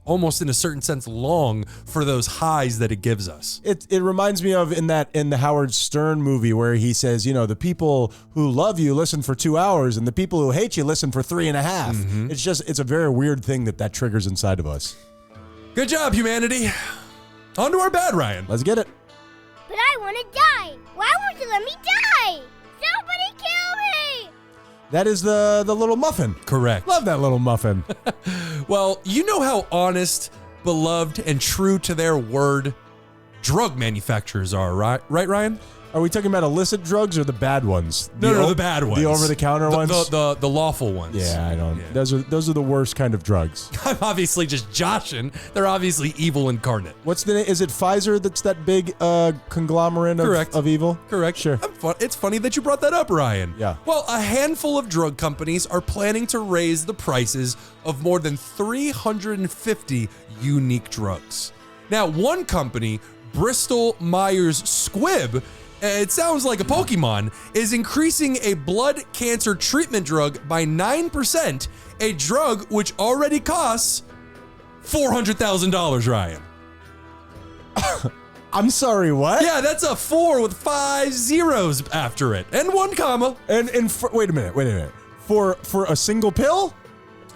almost in a certain sense long for those highs that it gives us. It reminds me of in the Howard Stern movie where he says, the people who love you listen for 2 hours, and the people who hate you listen for 3.5. It's a very weird thing that triggers inside of us. Good job, humanity. On to our bad, Ryan. Let's get it. But I want to die. Why won't you let me die? Somebody kill me! That is the little muffin. Correct. Love that little muffin. Well, you know how honest, beloved, and true to their word drug manufacturers are, right, Ryan? Are we talking about illicit drugs or the bad ones? No, the bad ones. The over-the-counter ones? The lawful ones. Yeah, I don't. Yeah. Those are the worst kind of drugs. I'm obviously just joshing. They're obviously evil incarnate. What's the name? Is it Pfizer that's that big conglomerate of evil? Correct. Sure. It's funny that you brought that up, Ryan. Yeah. Well, a handful of drug companies are planning to raise the prices of more than 350 unique drugs. Now, one company, Bristol Myers Squibb, it sounds like a Pokemon, is increasing a blood cancer treatment drug by 9%, a drug which already costs $400,000, Ryan. I'm sorry, what? Yeah, that's a 4 with 5 zeros after it, and 1 comma. Wait a minute. For a single pill?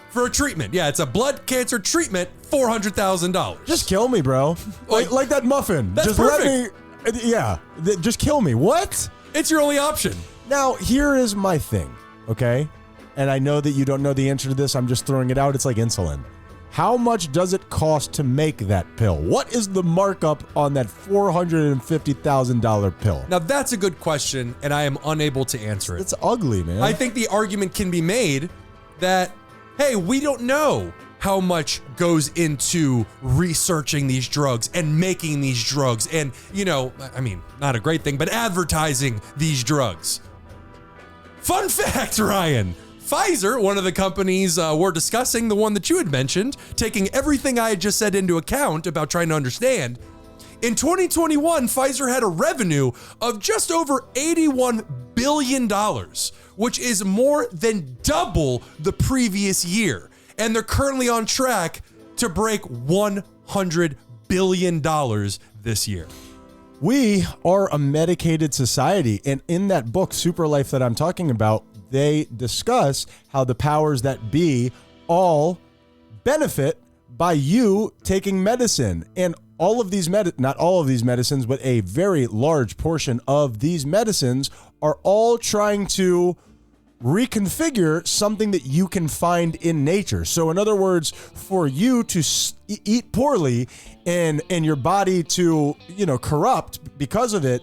For a treatment. Yeah, it's a blood cancer treatment, $400,000. Just kill me, bro. Like that muffin. That's just perfect. Let me. Yeah, just kill me. What? It's your only option. Now, here is my thing, okay? And I know that you don't know the answer to this. I'm just throwing it out. It's like insulin. How much does it cost to make that pill? What is the markup on that $450,000 pill? Now, that's a good question, and I am unable to answer it. It's ugly, man. I think the argument can be made that, hey, we don't know how much goes into researching these drugs and making these drugs and, not a great thing, but advertising these drugs. Fun fact, Ryan. Pfizer, one of the companies we're discussing, the one that you had mentioned, taking everything I had just said into account about trying to understand, in 2021, Pfizer had a revenue of just over $81 billion, which is more than double the previous year. And they're currently on track to break $100 billion this year. We are a medicated society. And in that book, Super Life, that I'm talking about, they discuss how the powers that be all benefit by you taking medicine. And all of these not all of these medicines, but a very large portion of these medicines are all trying to reconfigure something that you can find in nature. So in other words, for you to eat poorly and your body to, corrupt because of it,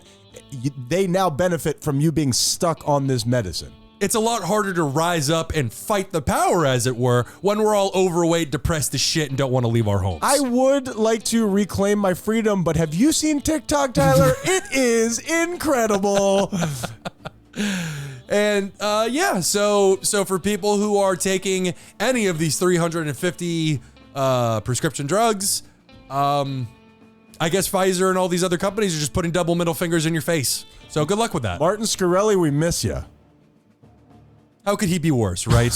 they now benefit from you being stuck on this medicine. It's a lot harder to rise up and fight the power, as it were, when we're all overweight, depressed as shit, and don't want to leave our homes. I would like to reclaim my freedom, but have you seen TikTok, Tyler? It is incredible. And so for people who are taking any of these 350 prescription drugs, I guess Pfizer and all these other companies are just putting double middle fingers in your face. So good luck with that. Martin Shkreli, we miss you. How could he be worse, right?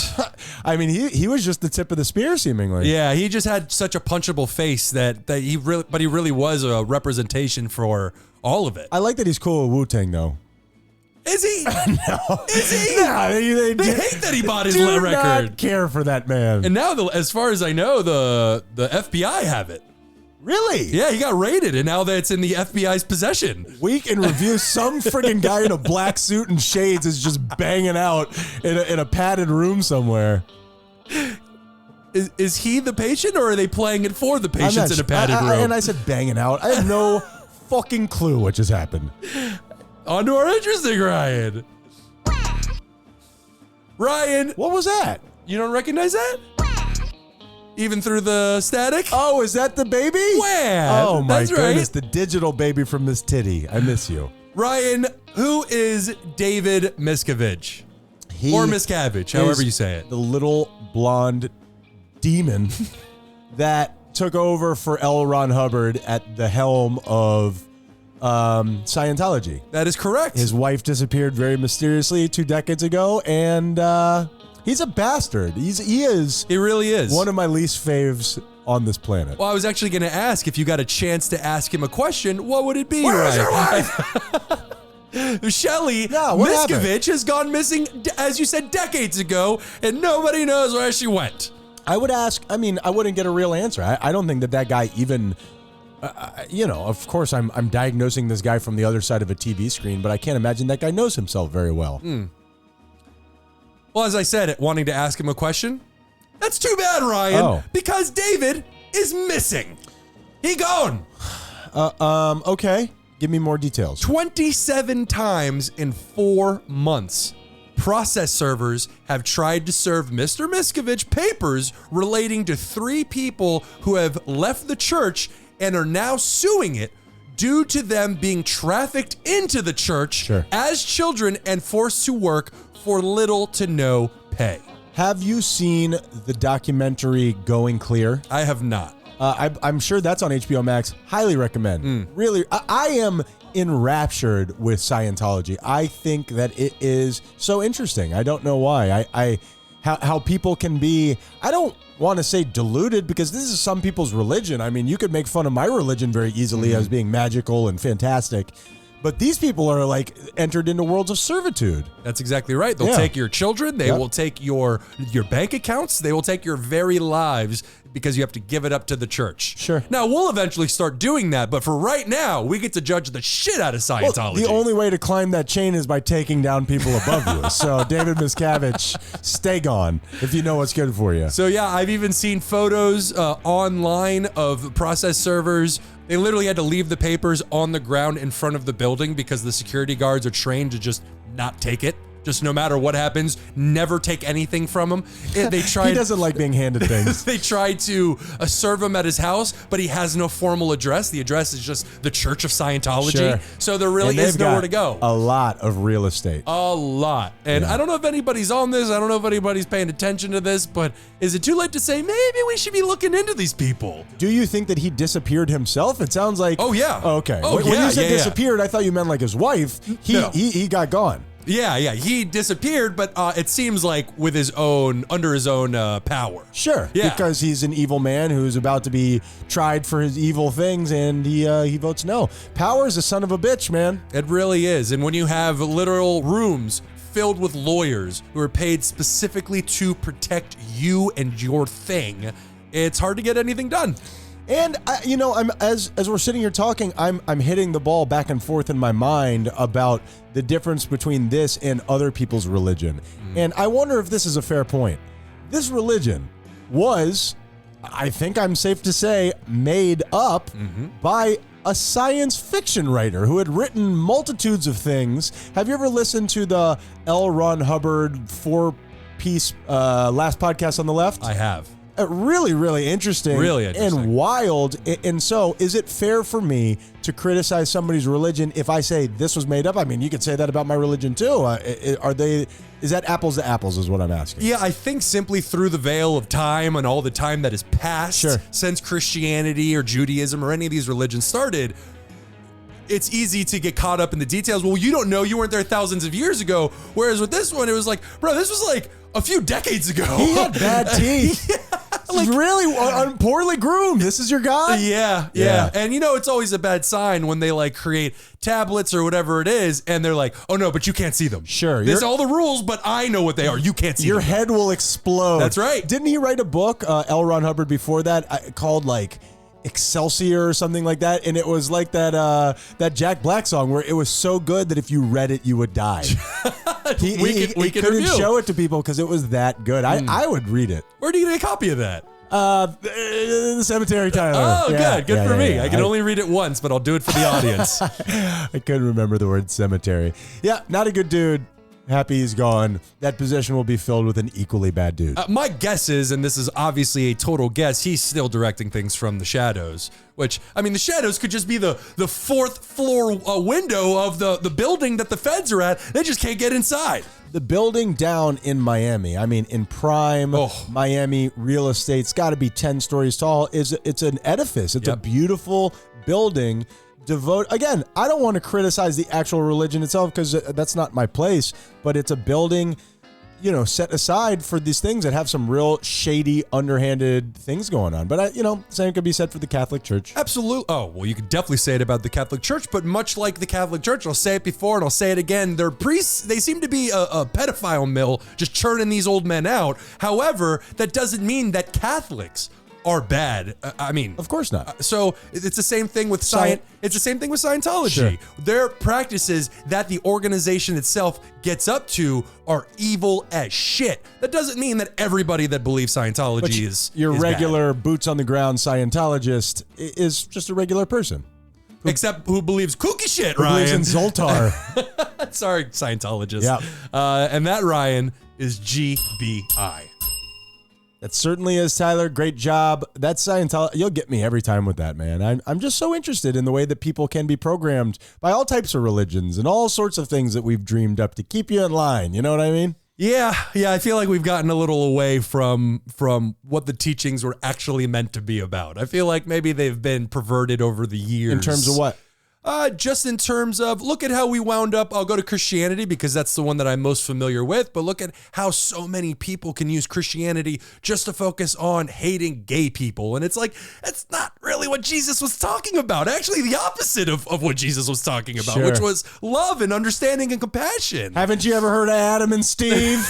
I mean, he was just the tip of the spear, seemingly. Yeah, he just had such a punchable face that he really was a representation for all of it. I like that he's cool with Wu-Tang, though. Is he? No. Is he? No, they hate that he bought his do record. not care for that man. And now, as far as I know, the FBI have it. Really? Yeah, he got raided, and now that it's in the FBI's possession. Week in review, some friggin' guy in a black suit and shades is just banging out in a padded room somewhere. Is he the patient, or are they playing it for the patients in a padded room? And I said banging out. I have no fucking clue what just happened. On to our interesting, Ryan. Ryan, What was that? you don't recognize that? Even through the static? Oh, is that the baby? Wham! Oh my That's goodness, right. the digital baby from Miss Titty. I miss you. Ryan, who is David Miscavige? He Or Miscavige, however is you say it. The little blonde demon that took over for L. Ron Hubbard at the helm of Scientology. That is correct. His wife disappeared very mysteriously 2 decades ago, and he's a bastard. He is He really is. one of my least faves on this planet. Well, I was actually going to ask if you got a chance to ask him a question, what would it be, Where is Ryan? your wife? Shelly No, what happened? Miscavige has gone missing, as you said, decades ago, and nobody knows where she went. I would ask, I mean, I wouldn't get a real answer. I don't think that guy even, of course I'm diagnosing this guy from the other side of a TV screen, but I can't imagine that guy knows himself very well. Well, as I said, wanting to ask him a question, that's too bad, Ryan, Oh. because David is missing. He gone. Okay, give me more details. 27 times in 4 months. Process servers have tried to serve Mr. Miscavige papers relating to 3 people who have left the church and are now suing it due to them being trafficked into the church Sure. as children and forced to work for little to no pay. Have you seen the documentary Going Clear? I have not. I'm sure that's on HBO Max. Highly recommend. Really, I am enraptured with Scientology. I think that it is so interesting. I don't know why. How people can be, I don't want to say deluded, because this is some people's religion. I mean, you could make fun of my religion very easily as being magical and fantastic. But these people are like entered into worlds of servitude. That's exactly right. They'll Yeah. take your children. They Yep. will take your bank accounts. They will take your very lives because you have to give it up to the church. Sure. Now, we'll eventually start doing that, but for right now, we get to judge the shit out of Well, Scientology. the only way to climb that chain is by taking down people above you. So, David Miscavige, stay gone if you know what's good for you. So, yeah, I've even seen photos online of process servers. They literally had to leave the papers on the ground in front of the building because the security guards are trained to just not take it. Just no matter what happens, never take anything from him. They tried. He doesn't like being handed things. They tried to serve him at his house, but he has no formal address. The address is just the Church of Scientology. Sure. So there really And is they've nowhere got to go. A lot of real estate. A lot. And Yeah. I don't know if anybody's on this. I don't know if anybody's paying attention to this, but is it too late to say maybe we should be looking into these people? Do you think that he disappeared himself? It sounds like. Oh, yeah. Okay. Oh, when yeah, you said yeah, yeah. disappeared, I thought you meant like his wife. No. He got gone. Yeah. He disappeared, but it seems like with under his own power. Sure. Yeah. Because he's an evil man who's about to be tried for his evil things, and he votes no. Power is a son of a bitch, man. It really is. And when you have literal rooms filled with lawyers who are paid specifically to protect you and your thing, it's hard to get anything done. And I'm as we're sitting here talking, I'm hitting the ball back and forth in my mind about the difference between this and other people's religion. And I wonder if this is a fair point. This religion was, I think I'm safe to say, made up by a science fiction writer who had written multitudes of things. Have you ever listened to the L. Ron Hubbard 4-piece Last Podcast on the Left? I have. Really, really interesting. Really interesting. And wild. And so, is it fair for me to criticize somebody's religion if I say this was made up? I mean, you could say that about my religion too. Is that apples to apples is what I'm asking? Yeah, I think simply through the veil of time and all the time that has passed Sure. since Christianity or Judaism or any of these religions started, it's easy to get caught up in the details. Well, you don't know. You weren't there thousands of years ago. Whereas with this one, it was like, bro, this was like a few decades ago. He had bad teeth. Really poorly groomed. This is your God? Yeah. And it's always a bad sign when they like create tablets or whatever it is, and they're like, oh no, but you can't see them. Sure. There's all the rules, but I know what they are. You can't see Your them. head will explode. That's right. Didn't he write a book, L. Ron Hubbard, before that, called like Excelsior or something like that? And it was like that Jack Black song where it was so good that if you read it, you would die. He couldn't show it to people because it was that good. I would read it. Where do you get a copy of that? The cemetery, Tyler. Oh, Yeah, good for me. yeah. I can only read it once, but I'll do it for the audience. I couldn't remember the word cemetery. Yeah, not a good dude. Happy he's gone. That position will be filled with an equally bad dude. My guess is, and this is obviously a total guess, he's still directing things from the shadows, which, I mean, the shadows could just be the fourth floor window of the building that the feds are at. They just can't get inside. The building down in Miami, I mean, in prime Miami real estate, it's got to be 10 stories tall. It's an edifice. It's a beautiful building. Again, I don't want to criticize the actual religion itself because that's not my place, but it's a building, set aside for these things that have some real shady, underhanded things going on. But, same could be said for the Catholic Church. Absolutely. Oh, well, you could definitely say it about the Catholic Church, but much like the Catholic Church, I'll say it before and I'll say it again, their priests, they seem to be a pedophile mill just churning these old men out. However, that doesn't mean that Catholics are bad. I mean, of course not. So it's the same thing with science. It's the same thing with Scientology. Sure. Their practices that the organization itself gets up to are evil as shit. That doesn't mean that everybody that believes Scientology is your is regular boots on the ground Scientologist is just a regular person. Except who believes kooky shit, Who Ryan. believes in Zoltar. Sorry, Scientologist. Yeah. And that, Ryan, is GBI. That certainly is, Tyler. Great job. That's Scientology. You'll get me every time with that, man. I'm just so interested in the way that people can be programmed by all types of religions and all sorts of things that we've dreamed up to keep you in line. You know what I mean? Yeah. I feel like we've gotten a little away from what the teachings were actually meant to be about. I feel like maybe they've been perverted over the years. In terms of what? Just in terms of, look at how we wound up. I'll go to Christianity because that's the one that I'm most familiar with. But look at how so many people can use Christianity just to focus on hating gay people. And it's like, that's not really what Jesus was talking about. Actually, the opposite of what Jesus was talking about, Sure. which was love and understanding and compassion. Haven't you ever heard of Adam and Steve?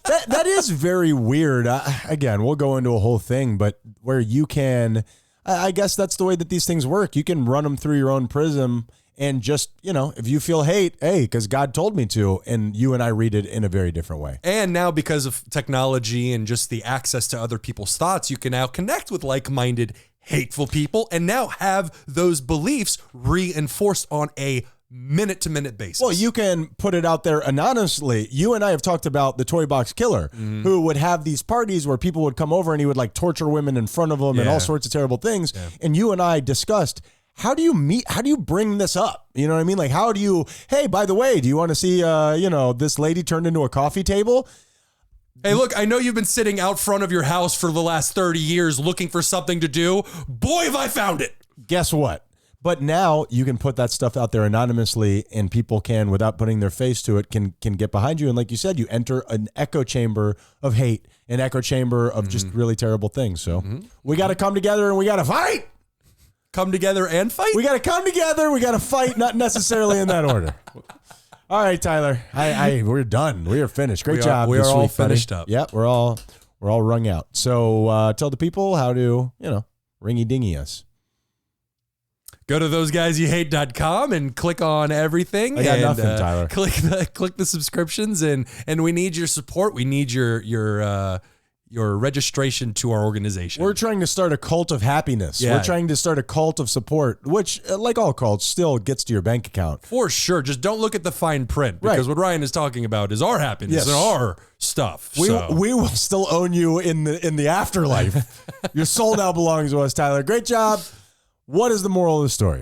that is very weird. Again, we'll go into a whole thing, but where you can... I guess that's the way that these things work. You can run them through your own prism and just, if you feel hate, hey, because God told me to, and you and I read it in a very different way. And now because of technology and just the access to other people's thoughts, you can now connect with like-minded, hateful people and now have those beliefs reinforced on a minute-to-minute basis. Well, you can put it out there anonymously. You and I have talked about the Toy Box Killer, who would have these parties where people would come over and he would like torture women in front of them and all sorts of terrible things. Yeah. And you and I discussed, how do you bring this up? You know what I mean? Like, how do you, hey, by the way, do you want to see, this lady turned into a coffee table? Hey, look, I know you've been sitting out front of your house for the last 30 years looking for something to do. Boy, have I found it. Guess what? But now you can put that stuff out there anonymously and people can, without putting their face to it, can get behind you. And like you said, you enter an echo chamber of hate, an echo chamber of just really terrible things. So we got to come together and we got to fight. Come together and fight? We got to come together. We got to fight, not necessarily in that order. All right, Tyler. We're done. We are finished. Great job. We are all finished buddy. up. Yep, we're all wrung out. So tell the people how to, ringy dingy us. Go to ThoseGuysYouHate.com and click on everything. I got nothing, Tyler. Click the subscriptions and we need your support. We need your registration to our organization. We're trying to start a cult of happiness. Yeah. We're trying to start a cult of support, which, like all cults, still gets to your bank account. For sure. Just don't look at the fine print because what Ryan is talking about is our happiness and our stuff. We will still own you in the afterlife. Your soul now belongs to us, Tyler. Great job. What is the moral of the story?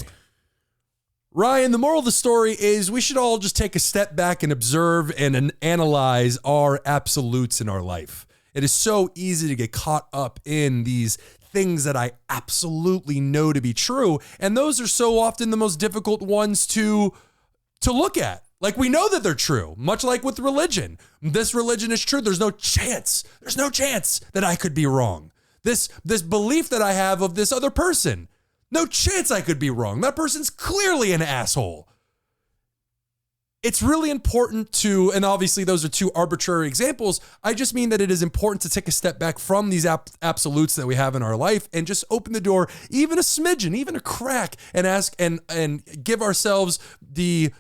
Ryan, the moral of the story is we should all just take a step back and observe and analyze our absolutes in our life. It is so easy to get caught up in these things that I absolutely know to be true, and those are so often the most difficult ones to look at. Like, we know that they're true, much like with religion. This religion is true. There's no chance that I could be wrong. This belief that I have of this other person. No chance I could be wrong. That person's clearly an asshole. It's really important to, and obviously those are two arbitrary examples. I just mean that it is important to take a step back from these absolutes that we have in our life and just open the door, even a smidgen, even a crack, and ask and give ourselves the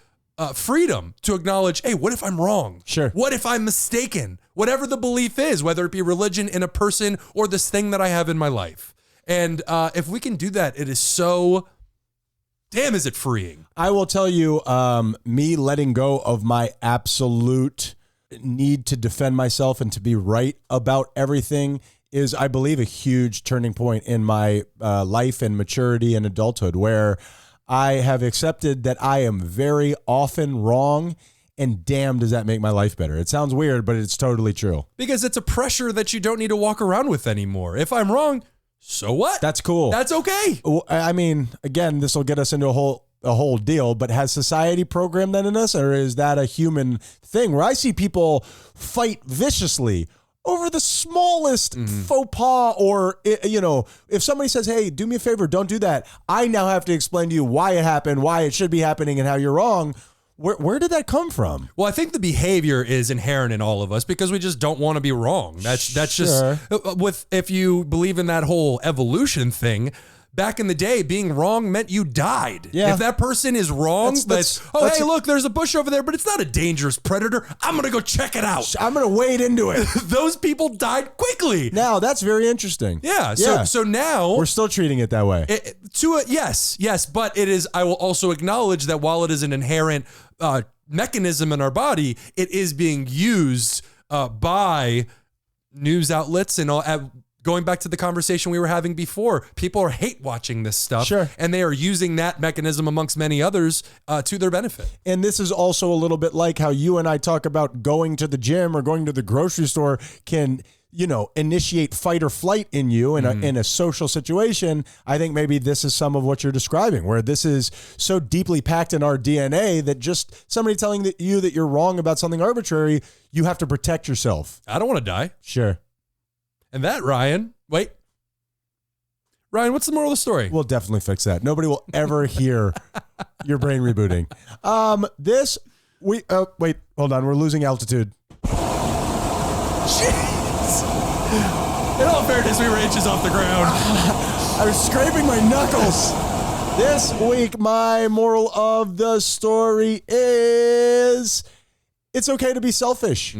freedom to acknowledge, hey, what if I'm wrong? Sure. What if I'm mistaken? Whatever the belief is, whether it be religion, in a person, or this thing that I have in my life. And if we can do that, it is so... Damn, is it freeing? I will tell you, me letting go of my absolute need to defend myself and to be right about everything is, I believe, a huge turning point in my life and maturity and adulthood, where I have accepted that I am very often wrong, and damn, does that make my life better. It sounds weird, but it's totally true. Because it's a pressure that you don't need to walk around with anymore. If I'm wrong... So what? That's cool. That's okay. I mean, again, this will get us into a whole deal, but has society programmed that in us, or is that a human thing where I see people fight viciously over the smallest faux pas, or, you know, if somebody says, hey, do me a favor, don't do that, I now have to explain to you why it happened, why it should be happening, and how you're wrong. Where did that come from? Well, I think the behavior is inherent in all of us because we just don't want to be wrong. That's Sure. just if you believe in that whole evolution thing. Back in the day, being wrong meant you died. Yeah. If that person is wrong, That's hey, look, there's a bush over there, but it's not a dangerous predator. I'm going to go check it out. I'm going to wade into it. Those people died quickly. Now, that's very interesting. Yeah. Yeah. So now We're still treating it that way. Yes, but it is. I will also acknowledge that while it is an inherent mechanism in our body, it is being used by news outlets and all. Going back to the conversation we were having before, people are hate watching this stuff, Sure. and they are using that mechanism amongst many others to their benefit. And this is also a little bit like how you and I talk about going to the gym or going to the grocery store can, you know, initiate fight or flight in you in a social situation. I think maybe this is some of what you're describing, where this is so deeply packed in our DNA that just somebody telling you that you're wrong about something arbitrary, you have to protect yourself. I don't want to die. Sure. And that, Ryan, what's the moral of the story? We'll definitely fix that. Nobody will ever hear your brain rebooting. Wait, hold on. We're losing altitude. Jeez. In all fairness, we were inches off the ground. I was scraping my knuckles. This week, my moral of the story is it's okay to be selfish.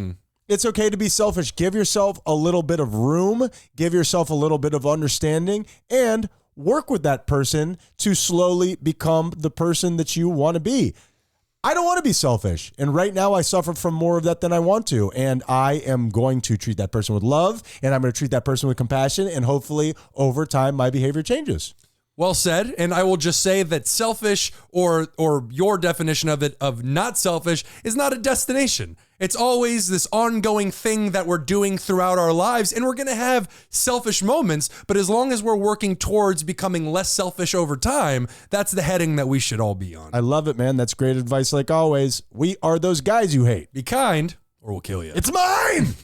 It's okay to be selfish. Give yourself a little bit of room, give yourself a little bit of understanding, and work with that person to slowly become the person that you want to be. I don't want to be selfish. And right now I suffer from more of that than I want to. And I am going to treat that person with love, and I'm going to treat that person with compassion. And hopefully over time, my behavior changes. Well said. And I will just say that selfish, or your definition of it, of not selfish, is not a destination. It's always this ongoing thing that we're doing throughout our lives, and we're going to have selfish moments, but as long as we're working towards becoming less selfish over time, that's the heading that we should all be on. I love it, man. That's great advice like always. We are those guys you hate. Be kind, or we'll kill you. It's mine!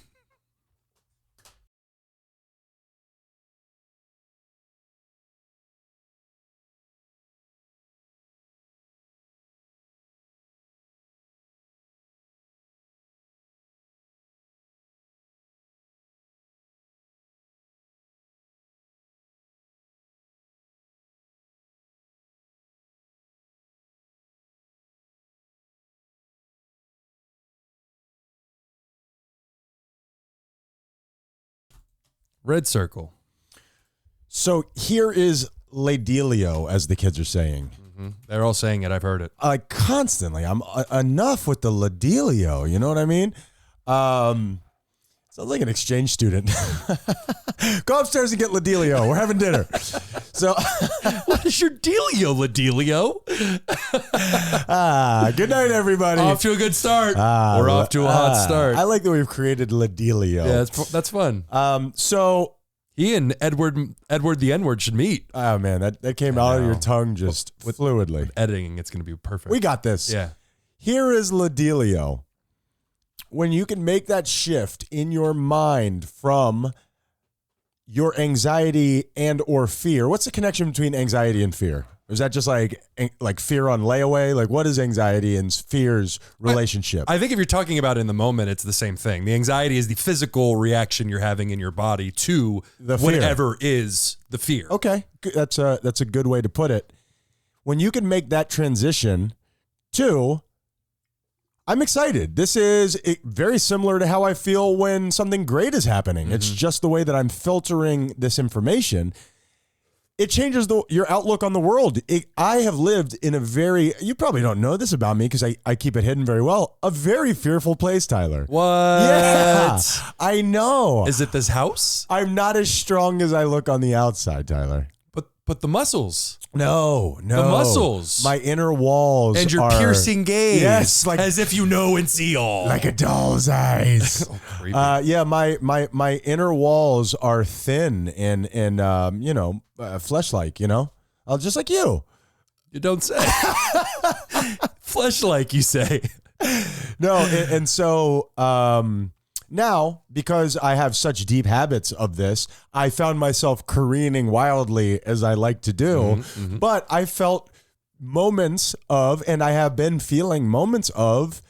Red circle. So here is Ladelio, as the kids are saying. They're all saying it. I've heard it. Constantly. I'm enough with the Ladelio. You know what I mean? Sounds like an exchange student. Go upstairs and get Ladelio. We're having dinner. So, What is your dealio, Ladelio? good night, everybody. Off to a good start. We're off to a hot start. I like that we've created Ladelio. Yeah, that's fun. So, He and Edward the N-word should meet. oh man, that came out of your tongue just fluidly. Editing, it's going to be perfect. We got this. Yeah. Here is Ladelio. When you can make that shift in your mind from your anxiety and or fear. What's the connection between anxiety and fear? Or is that just like fear on layaway? Like, what is anxiety and fear's relationship? I think if you're talking about it in the moment, it's the same thing. The anxiety is the physical reaction you're having in your body to The fear. whatever is the fear. Okay, that's a good way to put it. When you can make that transition to, I'm excited. This is very similar to how I feel when something great is happening. It's just the way that I'm filtering this information. It changes your outlook on the world. I have lived in a very, you probably don't know this about me because I keep it hidden very well, a very fearful place, Tyler. What? Yeah, I know. Is it this house? I'm not as strong as I look on the outside, Tyler. But the muscles. No. The muscles. My inner walls And your are, piercing gaze. Yes, like as if you know and see all. like a doll's eyes. Creepy. Yeah, my inner walls are thin and flesh-like, just like you. You don't say. Flesh-like, you say. No, and so now, because I have such deep habits of this, I found myself careening wildly as I like to do. But I felt moments of, and I have been feeling moments of,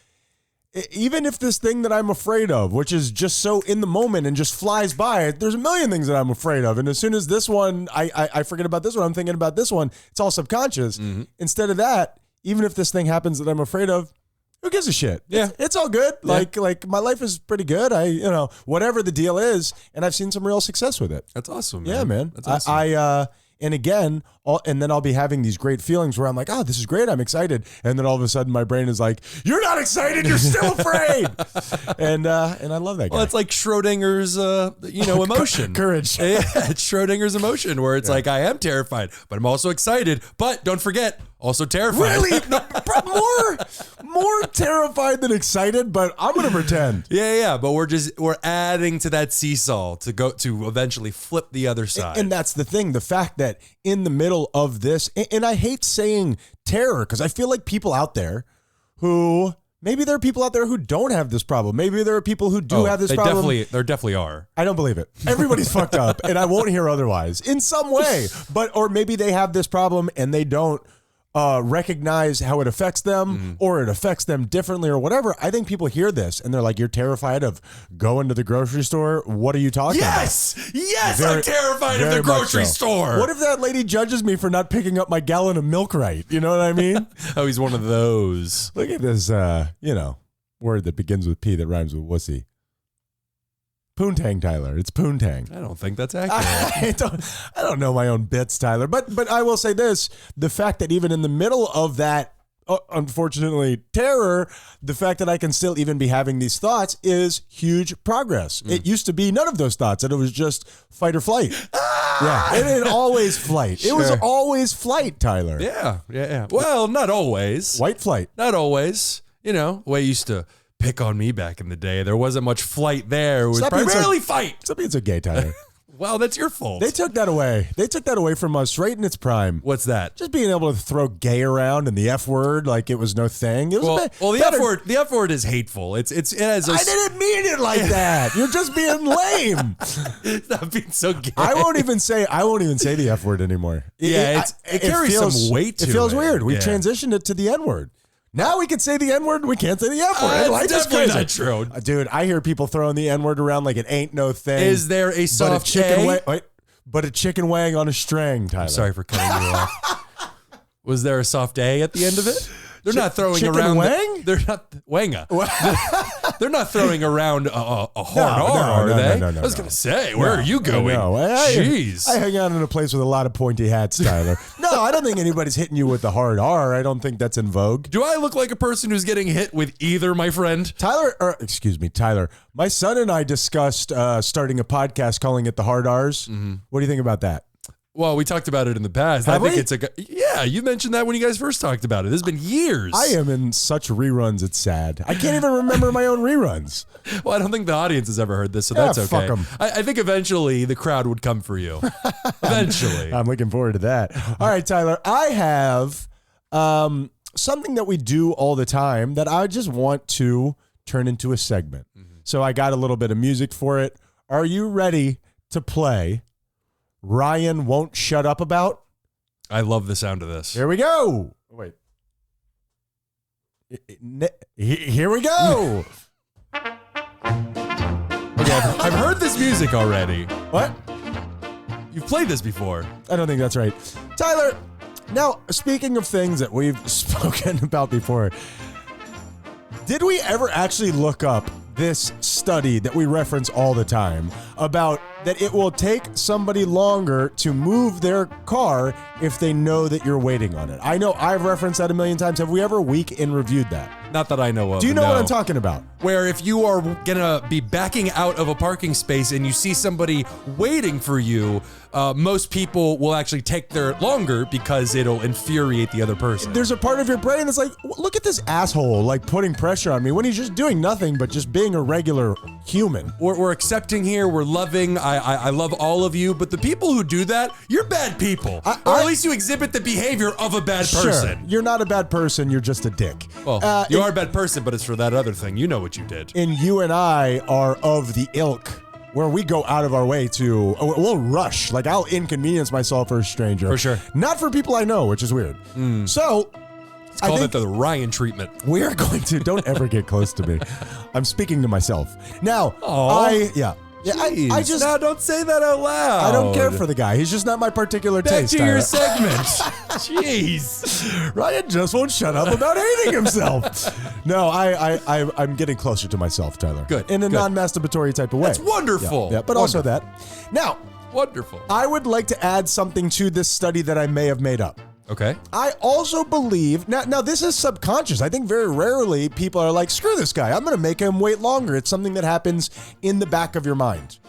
even if this thing that I'm afraid of, which is just so in the moment and just flies by, there's a million things that I'm afraid of. And as soon as this one, I forget about this one, I'm thinking about this one, it's all subconscious. Instead of that, even if this thing happens that I'm afraid of, who gives a shit? Yeah. It's all good. Yeah. Like my life is pretty good. Whatever the deal is, and I've seen some real success with it. That's awesome, man. Yeah, man. That's awesome. And again, and then I'll be having these great feelings where I'm like, oh, this is great. I'm excited. And then all of a sudden my brain is like, you're not excited. You're still afraid. and I love that guy. Well, it's like Schrodinger's, emotion. Courage. Yeah, it's Schrodinger's emotion where it's like, I am terrified, but I'm also excited. But don't forget, also terrified. Really? No, more terrified than excited, but I'm going to pretend. Yeah. But we're adding to that seesaw to eventually flip the other side. And that's the thing. The fact that in the middle of this, and I hate saying terror because I feel like people out there who, maybe there are people out there who don't have this problem. Maybe there are people who do have this problem. There definitely are. I don't believe it. Everybody's fucked up, and I won't hear otherwise in some way. Or maybe they have this problem and they don't recognize how it affects them, or it affects them differently, or whatever. I think people hear this and they're like, "You're terrified of going to the grocery store? What are you talking about?" Yes, I'm terrified of the grocery store. What if that lady judges me for not picking up my gallon of milk right? You know what I mean? Oh, he's one of those. Look at this, word that begins with P that rhymes with wussy. Poontang, Tyler. It's poontang. I don't think that's accurate. I don't know my own bits, Tyler. But I will say this: the fact that even in the middle of that, unfortunately, terror, the fact that I can still even be having these thoughts is huge progress. It used to be none of those thoughts, and it was just fight or flight. Yeah, it always flight. Sure. It was always flight, Tyler. Yeah. Well, not always. White flight. Not always. The way you used to pick on me back in the day. There wasn't much flight there. It was primarily fight. Stop being so gay, Tyler. Well, that's your fault. They took that away. They took that away from us right in its prime. What's that? Just being able to throw gay around and the F word like it was no thing. It was the F word is hateful. It has I didn't mean it like that. You're just being lame. Stop being so gay. I won't even say the F word anymore. It carries some weight to it. It feels weird. We Yeah. transitioned it to the N word. Now we can say the N word and we can't say the F word. That's definitely not true. Dude, I hear people throwing the N word around like it ain't no thing. Is there a soft but a chicken wang on a string, Tyler. Sorry for cutting you off. Was there a soft A at the end of it? They're not throwing chicken around. wang? They're not wanga. They're not throwing around a hard R, are they? No, I was going to say, where are you going? Jeez. I hang out in a place with a lot of pointy hats, Tyler. No, I don't think anybody's hitting you with the hard R. I don't think that's in vogue. Do I look like a person who's getting hit with either, my friend? Tyler. My son and I discussed starting a podcast calling it the hard R's. What do you think about that? Well, we talked about it in the past. Have I think we? yeah, you mentioned that when you guys first talked about it. This has been years. I am in such reruns, it's sad. I can't even remember my own reruns. Well, I don't think the audience has ever heard this, so that's okay. Fuck 'em. I think eventually the crowd would come for you. Eventually. I'm looking forward to that. All right, Tyler, I have something that we do all the time that I just want to turn into a segment. So I got a little bit of music for it. Are you ready to play Ryan Won't Shut Up About? I love the sound of this. Here we go. Wait. Here we go. Okay, I've heard this music already. What? You've played this before. I don't think that's right. Tyler, now, speaking of things that we've spoken about before, did we ever actually look up this study that we reference all the time about that it will take somebody longer to move their car if they know that you're waiting on it? I know I've referenced that a million times. Have we ever week in reviewed that? Not that I know of. Do you know no. what I'm talking about? Where if you are gonna be backing out of a parking space and you see somebody waiting for you, most people will actually take their longer because it'll infuriate the other person. There's a part of your brain that's like, look at this asshole, like putting pressure on me when he's just doing nothing but just being a regular human. We're accepting here. We're loving. I love all of you. But the people who do that, you're bad people. Or at least you exhibit the behavior of a bad person. Sure, you're not a bad person. You're just a dick. Well, you are a bad person, but it's for that other thing. You know what you did. And you and I are of the ilk where we go out of our way to, we'll rush. Like, I'll inconvenience myself for a stranger. For sure. Not for people I know, which is weird. So, It's called it the Ryan treatment. we are going to, don't ever get close to me. I'm speaking to myself. Now, I just, no, don't say that out loud. I don't care for the guy. He's just not my particular Back taste. to your Tyler. segment. Jeez. Ryan just won't shut up about hating himself. No, I'm getting closer to myself, Tyler. Good, In a good. non-masturbatory type of way. That's wonderful. Yeah, but also that. Now, Wonderful. I would like to add something to this study that I may have made up. Okay. I also believe, now this is subconscious. I think very rarely people are like, screw this guy. I'm going to make him wait longer. It's something that happens in the back of your mind.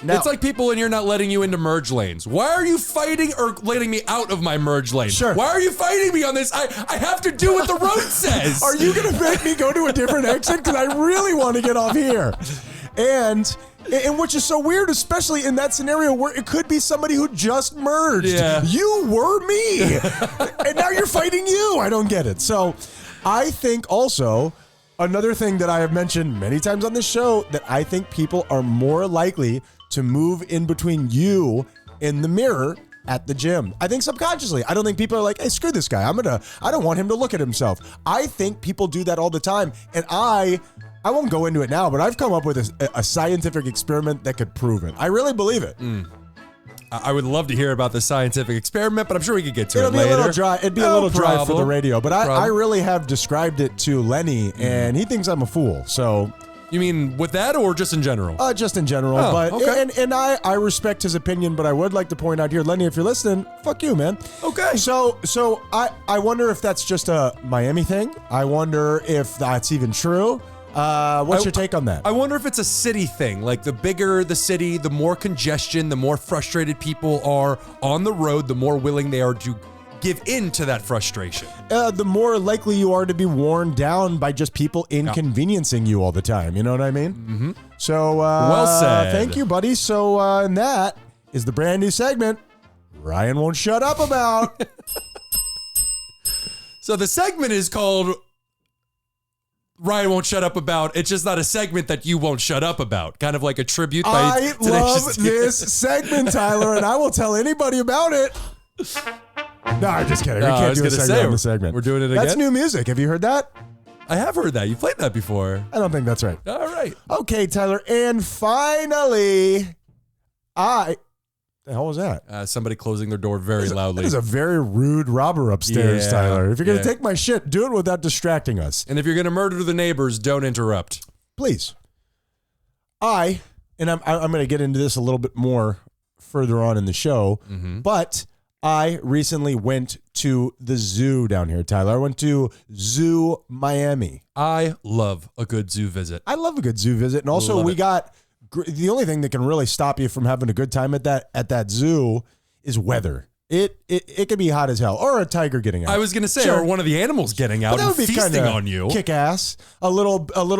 Now, It's like people and you're not letting you into merge lanes. Why are you fighting or letting me out of my merge lane? Sure. Why are you fighting me on this? I have to do what the road says. are you going to make me go to a different exit? Because I really want to get off here. And which is so weird, especially in that scenario where it could be somebody who just merged. Yeah. You were me. And now you're fighting you. I don't get it. So I think also another thing that I have mentioned many times on this show, that I think people are more likely to move in between you in the mirror at the gym. I think subconsciously. I don't think people are like, hey, screw this guy. I don't want him to look at himself. I think people do that all the time. And I won't go into it now, but I've come up with a scientific experiment that could prove it. I really believe it. I would love to hear about the scientific experiment, but I'm sure we could get to It'll it be later. a little dry. It'd be a No little dry for the problem. radio, but I Problem. really have described it to Lenny, and he thinks I'm a fool. So You mean with that or just in general? just in general, Oh, but okay. and I respect his opinion, but I would like to point out here, Lenny, if you're listening, fuck you, man. Okay. So I wonder if that's just a Miami thing. I wonder if that's even true. What's your take on that? I wonder if it's a city thing. Like the bigger the city, the more congestion, the more frustrated people are on the road, the more willing they are to give in to that frustration. The more likely you are to be worn down by just people inconveniencing you all the time. You know what I mean? Mm-hmm. So, Well said. Thank you, buddy. So, and that is the brand new segment Ryan won't shut up about. So the segment is called Ryan Won't Shut Up About. It's just not a segment that you won't shut up about. Kind of like a tribute by I love Tenacious D. this segment, Tyler, and I will tell anybody about it. No, I'm just kidding. No, We I can't was do a gonna segment say, on the segment. we're doing it That's again? new music. Have you heard that? I have heard that. You played that before. I don't think that's right. All right. Okay, Tyler. And finally, the hell was that? Somebody closing their door very loudly. That is a very rude robber upstairs, Yeah, Tyler. If you're going to yeah. take my shit, do it without distracting us. And if you're going to murder the neighbors, don't interrupt. Please. I'm going to get into this a little bit more further on in the show, but I recently went to the zoo down here, Tyler. I went to Zoo Miami. I love a good zoo visit. I love a good zoo visit, and also Love we it. got the only thing that can really stop you from having a good time at that zoo is weather. It could be hot as hell, or a tiger getting out. I was going to say, Sure. or one of the animals getting out But and that would be feasting kinda on you. kick ass. A little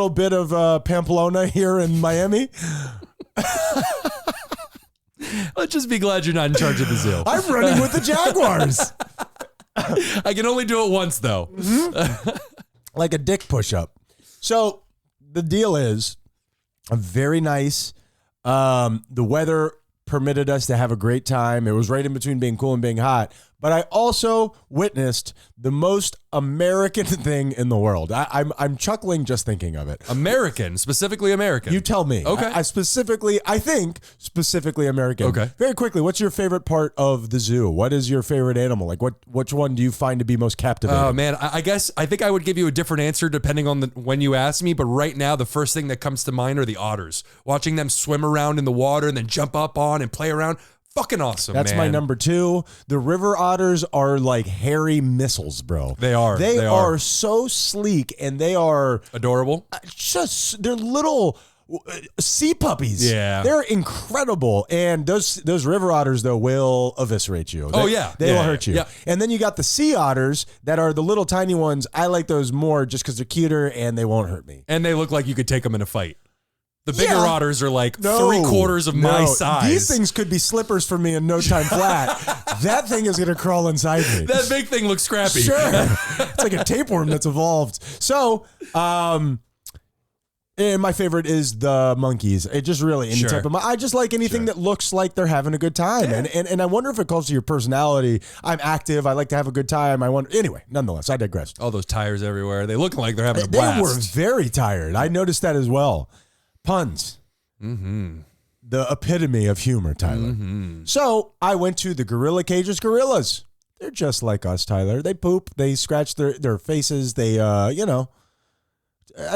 bit of Pamplona here in Miami. Let's just be glad you're not in charge of the zoo. I'm running with the Jaguars. I can only do it once, though. Like a dick push-up. So the deal is very nice. The weather permitted us to have a great time. It was right in between being cool and being hot. But I also witnessed the most American thing in the world. I'm chuckling just thinking of it. American, specifically American. You tell me. Okay. I think specifically American. Okay. Very quickly, what's your favorite part of the zoo? What is your favorite animal? Like, which one do you find to be most captivating? Oh man, I think I would give you a different answer depending on when you ask me. But right now, the first thing that comes to mind are the otters. Watching them swim around in the water and then jump up on and play around. Fucking awesome. That's my number 2. The river otters are like hairy missiles, bro. They are. They are so sleek, and they are adorable. They're little sea puppies. Yeah, they're incredible. And those river otters though will eviscerate you. They will hurt you. Yeah. And then you got the sea otters that are the little tiny ones. I like those more just because they're cuter and they won't hurt me. And they look like you could take them in a fight. The bigger otters are like 3/4 of my size. These things could be slippers for me in no time flat. That thing is going to crawl inside me. That big thing looks scrappy. Sure. It's like a tapeworm that's evolved. So, and my favorite is the monkeys. It just really, any type of, I just like anything that looks like they're having a good time. Yeah. And I wonder if it calls to your personality. I'm active. I like to have a good time. Anyway, nonetheless, I digress. All those tires everywhere. They look like they're having a blast. They were very tired. I noticed that as well. Puns. Mm-hmm. The epitome of humor, Tyler. Mm-hmm. So I went to the gorilla cages. Gorillas. They're just like us, Tyler. They poop. They scratch their faces. They, I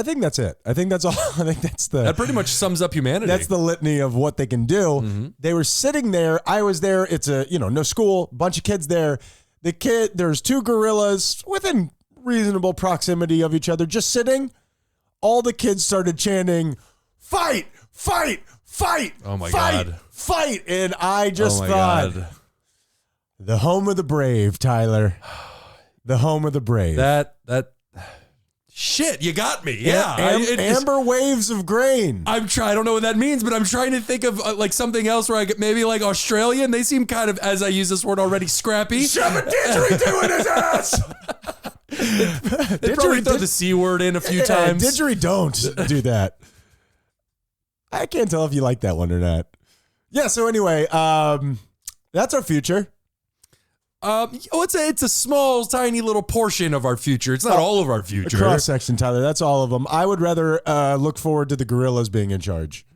think that's it. I think that's all. I think that pretty much sums up humanity. That's the litany of what they can do. Mm-hmm. They were sitting there. I was there. It's no school, bunch of kids there. There's 2 gorillas within reasonable proximity of each other, just sitting. All the kids started chanting, "Fight, fight, fight, oh my fight, God. Fight." And I just thought, God. The home of the brave, Tyler. The home of the brave. That shit, you got me. Yeah. Amber waves of grain. I don't know what that means, but I'm trying to think of like something else where I get maybe like Australian. They seem kind of, as I use this word already, scrappy. Shove a didgeridoo in his ass. They probably throw the C word in a few times. Didgeridon't do that. I can't tell if you like that one or not. Yeah, so anyway, that's our future. It's a small, tiny little portion of our future. It's not all of our future. A cross section, Tyler. That's all of them. I would rather look forward to the gorillas being in charge.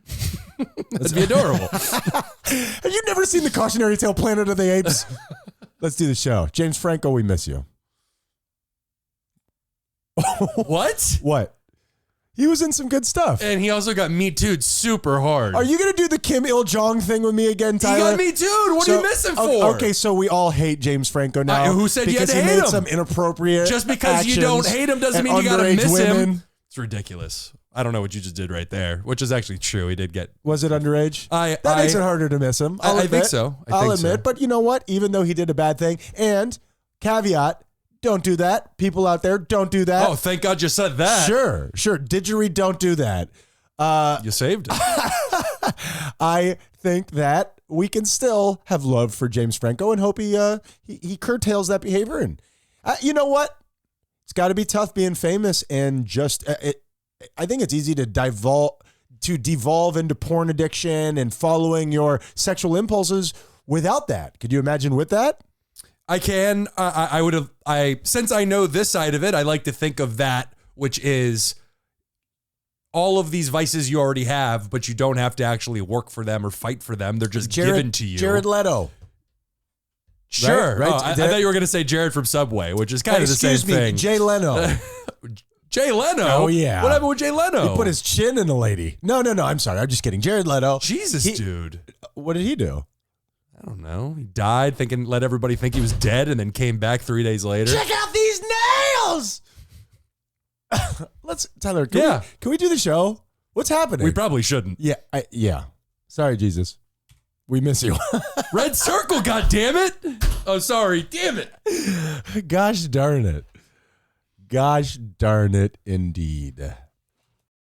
That'd be adorable. Have you never seen the cautionary tale Planet of the Apes? Let's do the show. James Franco, we miss you. What? What? He was in some good stuff. And he also got Me Too'd super hard. Are you going to do the Kim Il-jong thing with me again, Tyler? He got Me Too'd. What are you missing for? Okay, so we all hate James Franco now. Who said you had to hate him? Because he made some inappropriate Just because you don't hate him doesn't mean you got to miss women. him. It's ridiculous. I don't know what you just did right there, which is actually true. He did get... Was it underage? That makes it harder to miss him. I think so. I'll admit. But you know what? Even though he did a bad thing, and caveat... Don't do that. People out there, don't do that. Oh, thank God you said that. Sure. Didgeridoo, don't do that. You saved it. I think that we can still have love for James Franco and hope he curtails that behavior. And you know what? It's got to be tough being famous and just I think it's easy to devolve into porn addiction and following your sexual impulses without that. Could you imagine with that? I can. I would have. Since I know this side of it, I like to think of that, which is all of these vices you already have, but you don't have to actually work for them or fight for them. They're just given to you. Jared Leto. Sure. Right? Oh, I thought you were going to say Jared from Subway, which is kind of the same thing. Jay Leno. Jay Leno? Oh, yeah. What happened with Jay Leno? He put his chin in a lady. No. I'm sorry. I'm just kidding. Jared Leto. Jesus, dude. What did he do? I don't know. He died let everybody think he was dead and then came back 3 days later. Check out these nails! Tyler, can we do the show? What's happening? We probably shouldn't. Yeah. Sorry, Jesus. We miss you. Red circle, goddammit. Oh, sorry. Damn it. Gosh darn it. Gosh darn it indeed.